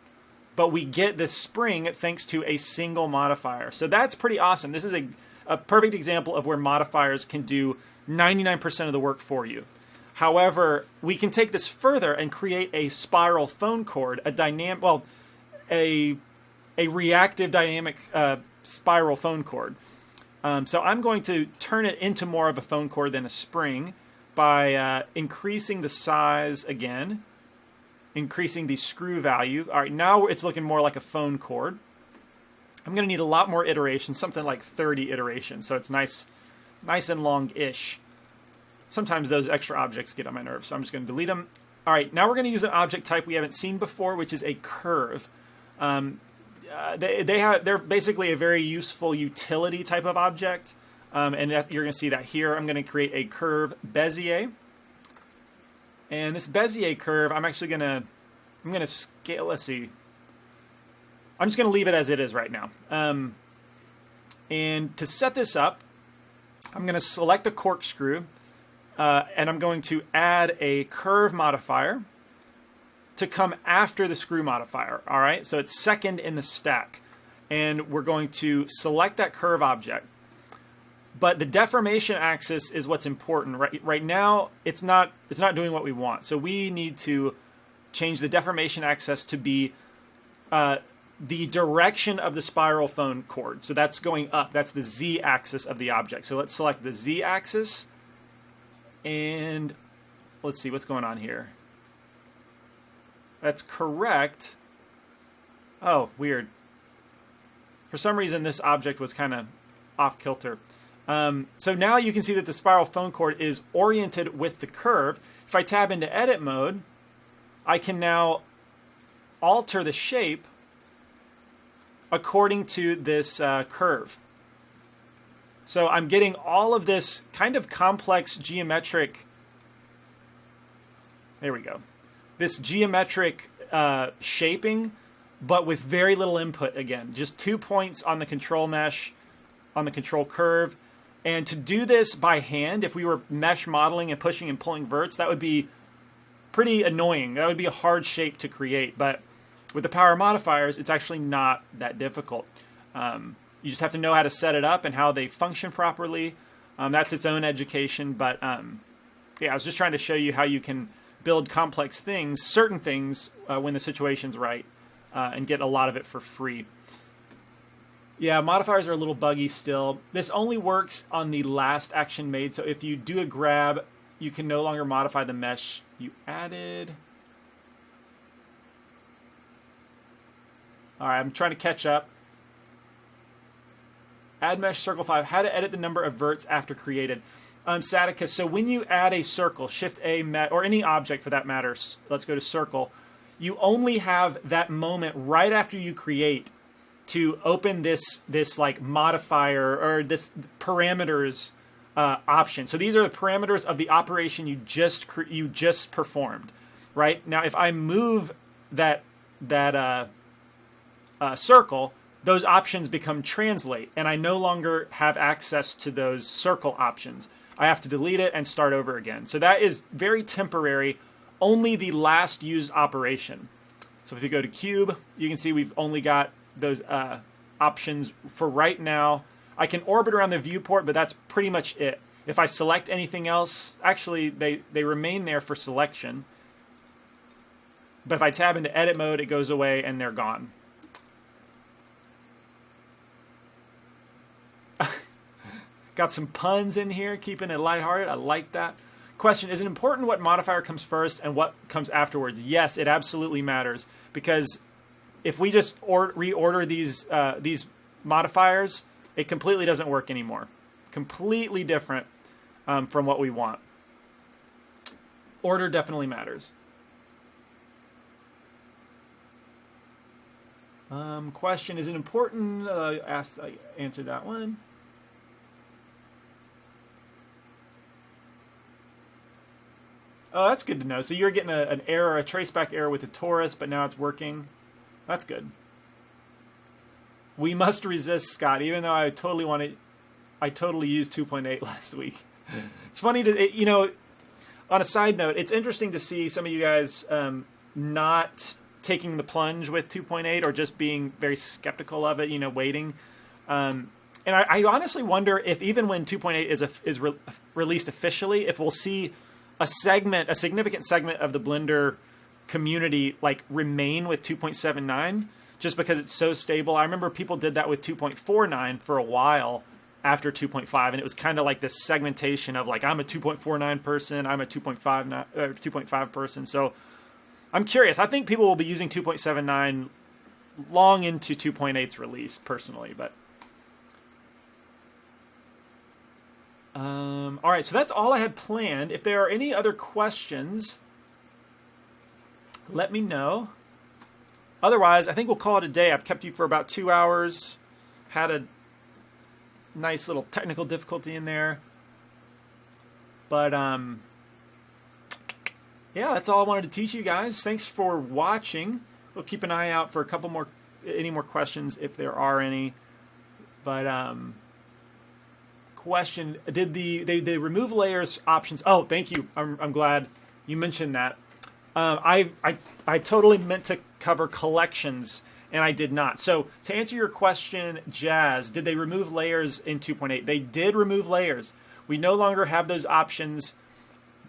But we get this spring thanks to a single modifier. So that's pretty awesome. This is a perfect example of where modifiers can do 99% of the work for you. However, we can take this further and create a spiral phone cord, a reactive dynamic spiral phone cord. So I'm going to turn it into more of a phone cord than a spring by increasing the size again, increasing the screw value. All right, now it's looking more like a phone cord. I'm going to need a lot more iterations, something like 30 iterations, so it's nice and long-ish. Sometimes those extra objects get on my nerves, so I'm just going to delete them. All right, now we're going to use an object type we haven't seen before, which is a curve. They're basically a very useful utility type of object, and you're going to see that here. I'm going to create a curve Bezier. And this Bezier curve, I'm going to scale, let's see. I'm just going to leave it as it is right now. And to set this up, I'm going to select the corkscrew, and I'm going to add a curve modifier to come after the screw modifier. All right, so it's second in the stack. And we're going to select that curve object. But the deformation axis is what's important. Right now, it's not doing what we want. So we need to change the deformation axis to be the direction of the spiral phone cord. So that's going up. That's the z-axis of the object. So let's select the z-axis. And let's see what's going on here. That's correct. Oh, weird. For some reason, this object was kind of off kilter. So now you can see that the spiral phone cord is oriented with the curve. If I tab into edit mode, I can now alter the shape according to this curve. So I'm getting all of this kind of complex geometric, there we go, this geometric shaping, but with very little input again. Just 2 points on the control mesh, on the control curve. And to do this by hand, if we were mesh modeling and pushing and pulling verts, that would be pretty annoying. That would be a hard shape to create. But with the power modifiers, it's actually not that difficult. You just have to know how to set it up and how they function properly. That's its own education. But yeah, I was just trying to show you how you can build complex things, certain things, when the situation's right, and get a lot of it for free. Yeah, modifiers are a little buggy still. This only works on the last action made. So if you do a grab, you can no longer modify the mesh you added. All right, I'm trying to catch up. Add mesh circle 5. How to edit the number of verts after created. Satica, so when you add a circle, Shift A, or any object for that matter, let's go to circle, you only have that moment right after you create to open this like modifier or this parameters option. So these are the parameters of the operation you just performed, right? Now, if I move that circle, those options become translate, and I no longer have access to those circle options. I have to delete it and start over again. So that is very temporary, only the last used operation. So if you go to cube, you can see we've only got those options for right now. I can orbit around the viewport, but that's pretty much it. If I select anything else, actually they remain there for selection. But if I tab into edit mode, it goes away and they're gone. Got some puns in here, keeping it lighthearted. I like that. Question, is it important what modifier comes first and what comes afterwards? Yes, it absolutely matters, because if we just reorder these modifiers, it completely doesn't work anymore. Completely different from what we want. Order definitely matters. Question, is it important? I answered that one. Oh, that's good to know. So you're getting an error, a traceback error with the torus, but now it's working. That's good. We must resist, Scott, even though I totally used 2.8 last week. It's funny to, on a side note, it's interesting to see some of you guys not taking the plunge with 2.8 or just being very skeptical of it, waiting. And I honestly wonder if even when 2.8 is released officially, if we'll see a significant segment of the Blender community remain with 2.79 just because it's so stable. I remember people did that with 2.49 for a while after 2.5, and it was kind of like this segmentation of I'm a 2.49 person, I'm a 2.5 person. So I'm curious. I think people will be using 2.79 long into 2.8's release, personally. But all right, so that's all I had planned. If there are any other questions, let me know. Otherwise, I think we'll call it a day. I've kept you for about 2 hours. Had a nice little technical difficulty in there. But yeah, that's all I wanted to teach you guys. Thanks for watching. We'll keep an eye out for any more questions if there are any. But question, did they remove layers options? Oh, thank you. I'm glad you mentioned that. I totally meant to cover collections, and I did not. So to answer your question, Jazz, did they remove layers in 2.8? They did remove layers. We no longer have those options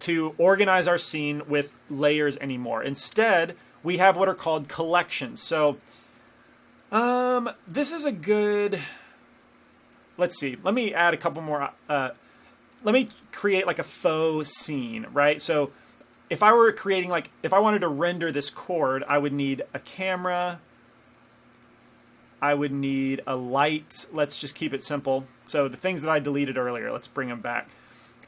to organize our scene with layers anymore. Instead, we have what are called collections. So this is a good... Let's see. Let me add a couple more. Let me create a faux scene, right? So if I were creating if I wanted to render this chord, I would need a camera. I would need a light. Let's just keep it simple. So the things that I deleted earlier, let's bring them back.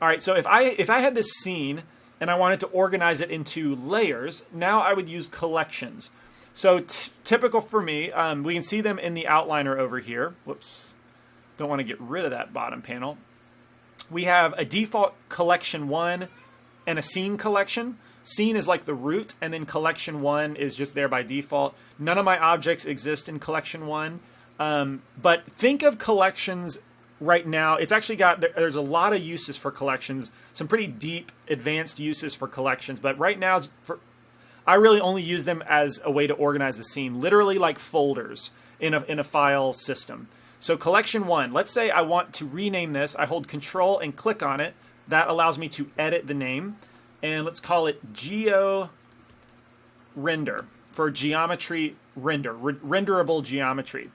All right. So if I had this scene and I wanted to organize it into layers, now I would use collections. So typical for me, we can see them in the outliner over here. Whoops. Don't want to get rid of that bottom panel. We have a default collection 1 and a scene collection. Scene is like the root, and then collection 1 is just there by default. None of my objects exist in collection 1. But think of collections right now. It's actually there's a lot of uses for collections, some pretty deep, advanced uses for collections. But right now, I really only use them as a way to organize the scene, literally like folders in a file system. So collection 1, let's say I want to rename this. I hold Control and click on it. That allows me to edit the name. And let's call it Geo Render for geometry render, renderable geometry.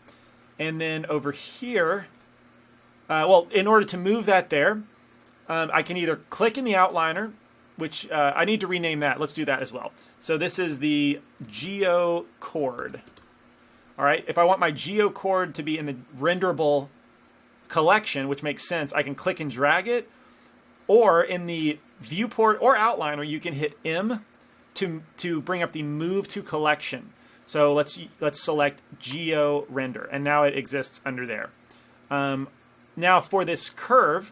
And then over here, in order to move that there, I can either click in the outliner, which I need to rename that. Let's do that as well. So this is the Geo Chord. All right, if I want my Geo Chord to be in the renderable collection, which makes sense, I can click and drag it. Or in the viewport or outliner, you can hit M to bring up the Move to Collection. So let's select Geo Render, and now it exists under there. Now for this curve,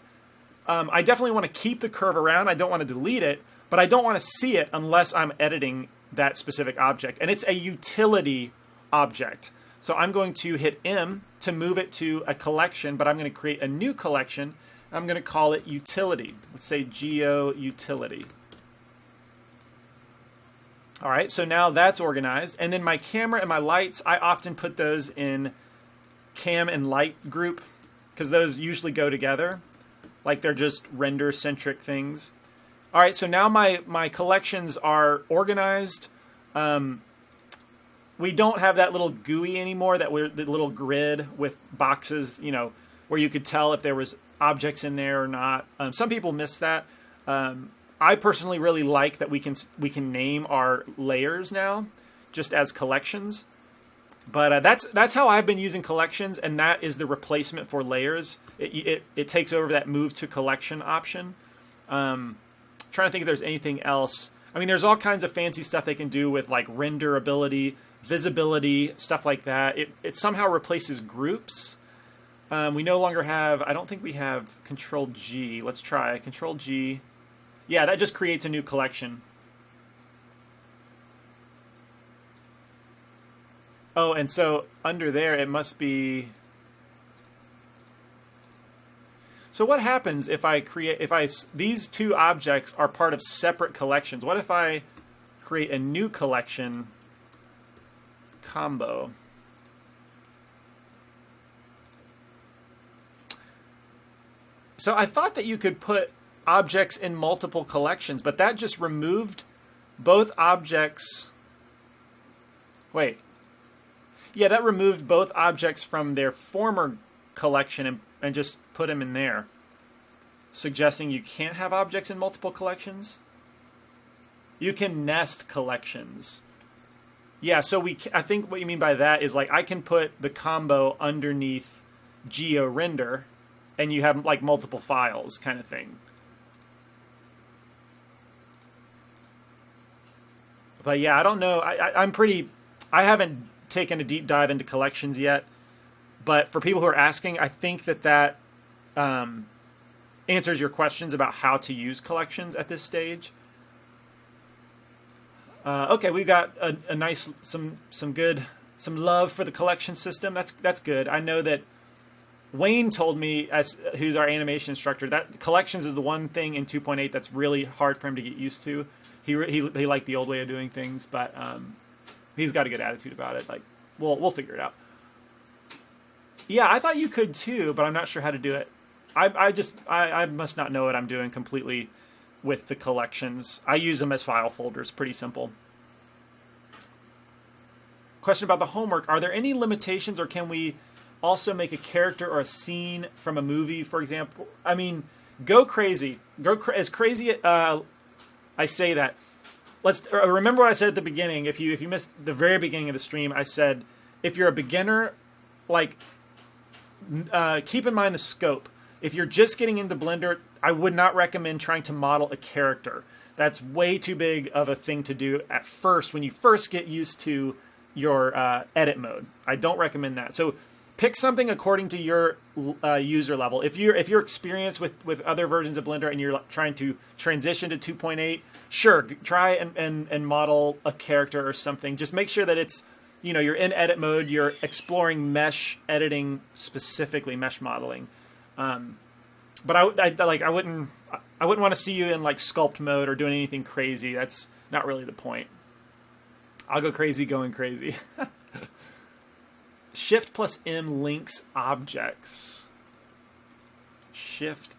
I definitely want to keep the curve around. I don't want to delete it, but I don't want to see it unless I'm editing that specific object. And it's a utility object. So I'm going to hit M to move it to a collection, but I'm going to create a new collection. I'm going to call it utility. Let's say Geo Utility. All right, so now that's organized. And then my camera and my lights, I often put those in cam and light group because those usually go together. Like they're just render-centric things. All right, so now my collections are organized. We don't have that little GUI anymore, the little grid with boxes, where you could tell if there was objects in there or not. Some people miss that. I personally really like that we can name our layers now, just as collections. But that's how I've been using collections, and that is the replacement for layers. It takes over that move to collection option. Trying to think if there's anything else. I mean, there's all kinds of fancy stuff they can do with like renderability, visibility, stuff like that. It somehow replaces groups. We no longer have, I don't think we have Control G. Let's try Control G. Yeah, that just creates a new collection. Oh, and so under there it must be. So what happens if I create, these two objects are part of separate collections? What if I create a new collection combo? So I thought that you could put objects in multiple collections, but that just removed both objects. Wait. Yeah, that removed both objects from their former collection and just put them in there, suggesting you can't have objects in multiple collections. You can nest collections. Yeah, so I think what you mean by that is like I can put the combo underneath GeoRender, and you have like multiple files kind of thing. But yeah, I don't know. I haven't taken a deep dive into collections yet. But for people who are asking, I think that answers your questions about how to use collections at this stage. Okay, we've got a nice some love for the collection system. That's good. I know that Wayne told me, who's our animation instructor, that collections is the one thing in 2.8 that's really hard for him to get used to. He liked the old way of doing things, but he's got a good attitude about it. Like, we'll figure it out. Yeah, I thought you could too, but I'm not sure how to do it. I must not know what I'm doing completely with the collections. I use them as file folders. Pretty simple. Question about the homework. Are there any limitations, or can we also make a character or a scene from a movie, for example? I mean, go crazy. As crazy. I say that. Let's remember what I said at the beginning. If you missed the very beginning of the stream, I said if you're a beginner, like keep in mind the scope. If you're just getting into Blender, I would not recommend trying to model a character. That's way too big of a thing to do at first when you first get used to your edit mode. I don't recommend that. So pick something according to your user level. If you're experienced with other versions of Blender and you're trying to transition to 2.8, sure, try and model a character or something. Just make sure that it's, you're in edit mode, you're exploring mesh editing, specifically mesh modeling. But I wouldn't want to see you in like sculpt mode or doing anything crazy. That's not really the point. I'll go crazy going crazy. Shift plus M links objects. Shift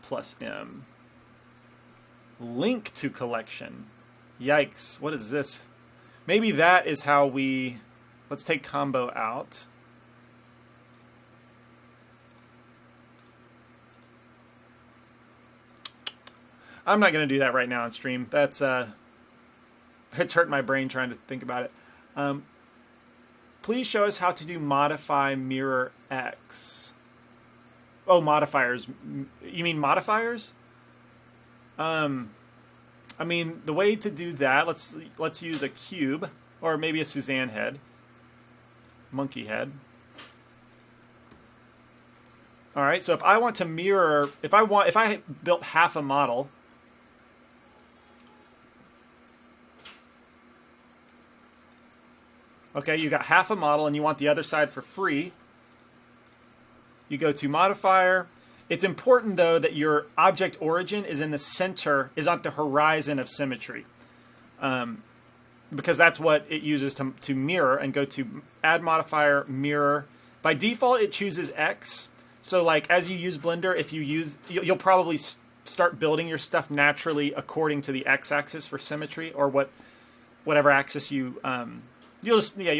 plus M. Link to collection. Yikes, what is this? Maybe that is how let's take combo out. I'm not going to do that right now on stream. That's it's hurt my brain trying to think about it. Please show us how to do modify mirror X. Oh, modifiers. You mean modifiers? I mean, the way to do that, let's use a cube or maybe a Suzanne head, monkey head. All right, so if I want to mirror, if I built half a model, okay, you got half a model and you want the other side for free. You go to modifier. It's important though that your object origin is in the center, is on the horizon of symmetry. Because that's what it uses to mirror, and go to add modifier, mirror. By default, it chooses X. So like as you use Blender, you'll probably start building your stuff naturally according to the X axis for symmetry, or whatever axis you'll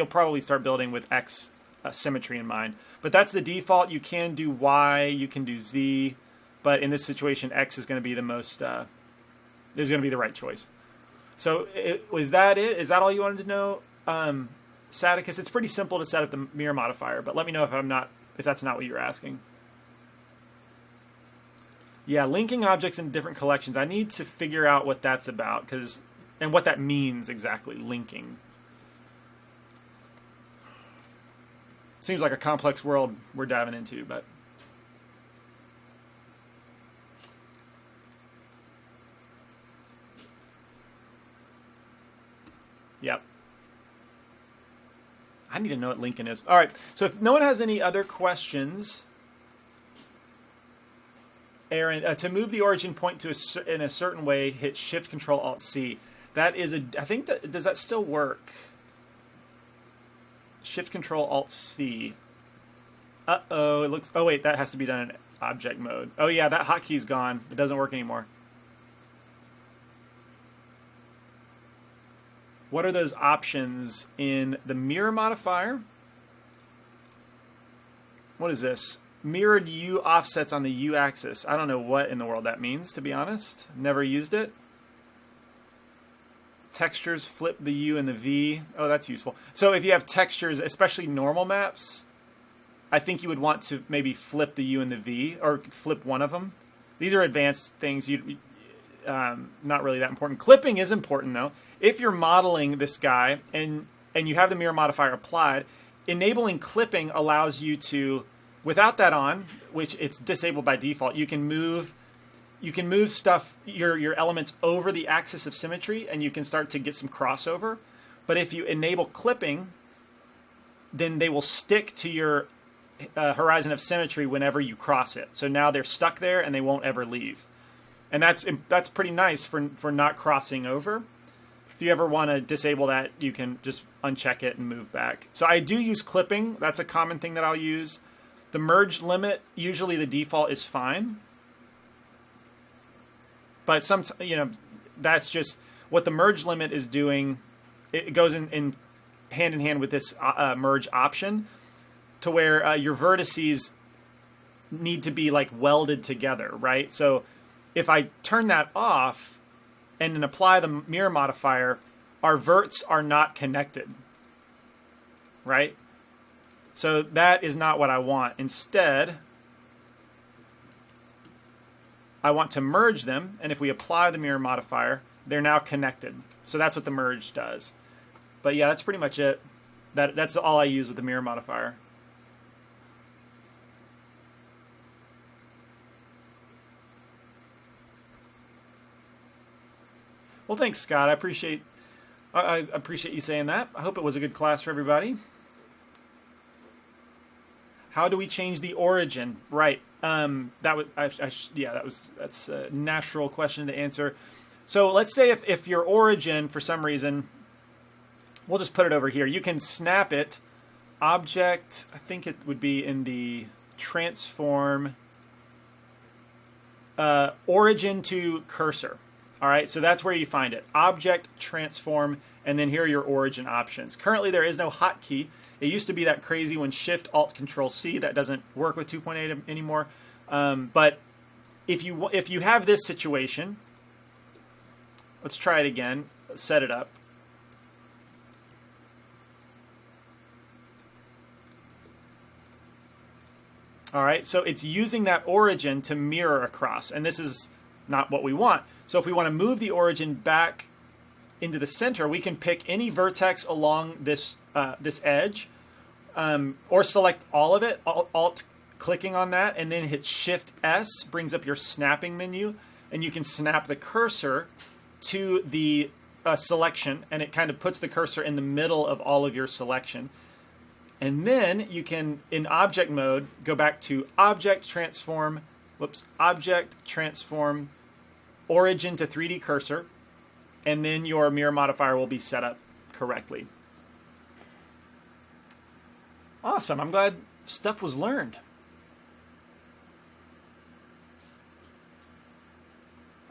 probably start building with X symmetry in mind. But that's the default. You can do Y, you can do Z, but in this situation, X is going to be the most is going to be the right choice. So was that it? Is that all you wanted to know, Saticus? It's pretty simple to set up the mirror modifier, but let me know if that's not what you're asking. Yeah, linking objects in different collections. I need to figure out what that's about and what that means exactly, linking. Seems like a complex world we're diving into, but yep. I need to know what linking is. All right, so if no one has any other questions, Aaron, to move the origin point in a certain way, hit Shift Control Alt C. That is I think that, does that still work? Shift Control Alt C. Uh-oh, it looks, oh wait, that has to be done in object mode. Oh yeah, that hotkey's gone. It doesn't work anymore. What are those options in the mirror modifier? What is this? Mirrored U offsets on the U axis. I don't know what in the world that means, to be honest. Never used it. Textures, flip the U and the V. Oh, that's useful. So if you have textures, especially normal maps, I think you would want to maybe flip the U and the V, or flip one of them. These are advanced things. Not really that important. Clipping is important, though. If you're modeling this guy and you have the mirror modifier applied, enabling clipping allows you to, without that on, which it's disabled by default, you can move stuff, your elements over the axis of symmetry, and you can start to get some crossover. But if you enable clipping, then they will stick to your horizon of symmetry whenever you cross it. So now they're stuck there and they won't ever leave. And that's pretty nice for not crossing over. If you ever want to disable that, you can just uncheck it and move back. So I do use clipping. That's a common thing that I'll use. The merge limit, usually the default is fine. But that's just what the merge limit is doing. It goes in hand with this merge option, to where your vertices need to be like welded together, right? So if I turn that off and then apply the mirror modifier, our verts are not connected, right? So that is not what I want. Instead, I want to merge them, and if we apply the mirror modifier, they're now connected. So that's what the merge does. But yeah, that's pretty much it. That's all I use with the mirror modifier. Well, thanks, Scott. I appreciate you saying that. I hope it was a good class for everybody. How do we change the origin? Right. That's a natural question to answer. So let's say if your origin, for some reason, we'll just put it over here. You can snap it. Object, I think it would be in the transform origin to cursor. All right, so that's where you find it. Object, transform, and then here are your origin options. Currently, there is no hotkey. It used to be that crazy when Shift, Alt, Control, C. That doesn't work with 2.8 anymore. But if you have this situation, let's try it again. Let's set it up. All right, so it's using that origin to mirror across, and this is not what we want. So if we want to move the origin back into the center, we can pick any vertex along this edge, or select all of it, Alt clicking on that, and then hit Shift S, brings up your snapping menu, and you can snap the cursor to the selection, and it kind of puts the cursor in the middle of all of your selection. And then you can, in object mode, go back to Object, Transform, Object, Transform, Origin to 3D Cursor, and then your mirror modifier will be set up correctly. Awesome. I'm glad stuff was learned.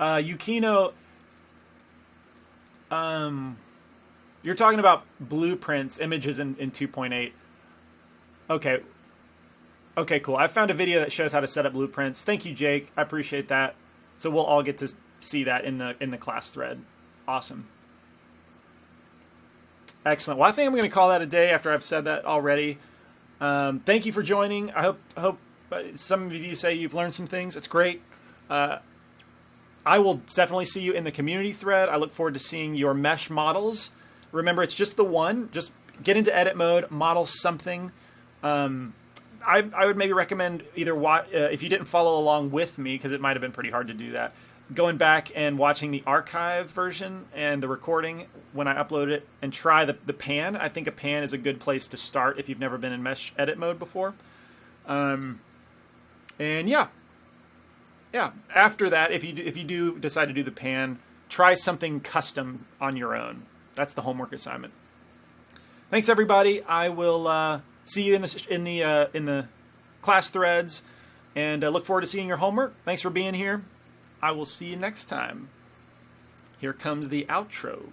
Yukino, you're talking about blueprints, images in 2.8. Okay. Okay, cool. I found a video that shows how to set up blueprints. Thank you, Jake. I appreciate that. So we'll all get to see that in the class thread. Awesome. Excellent. Well, I think I'm going to call that a day after I've said that already. Thank you for joining. I hope some of you say you've learned some things. It's great. I will definitely see you in the community thread. I look forward to seeing your mesh models. Remember, it's just the one. Just get into edit mode, model something. I would maybe recommend either if you didn't follow along with me, because it might have been pretty hard to do that, going back and watching the archive version and the recording when I upload it, and try the pan. I think a pan is a good place to start if you've never been in mesh edit mode before. And yeah. After that, if you do decide to do the pan, try something custom on your own. That's the homework assignment. Thanks, everybody. I will see you in the class threads, and look forward to seeing your homework. Thanks for being here. I will see you next time. Here comes the outro.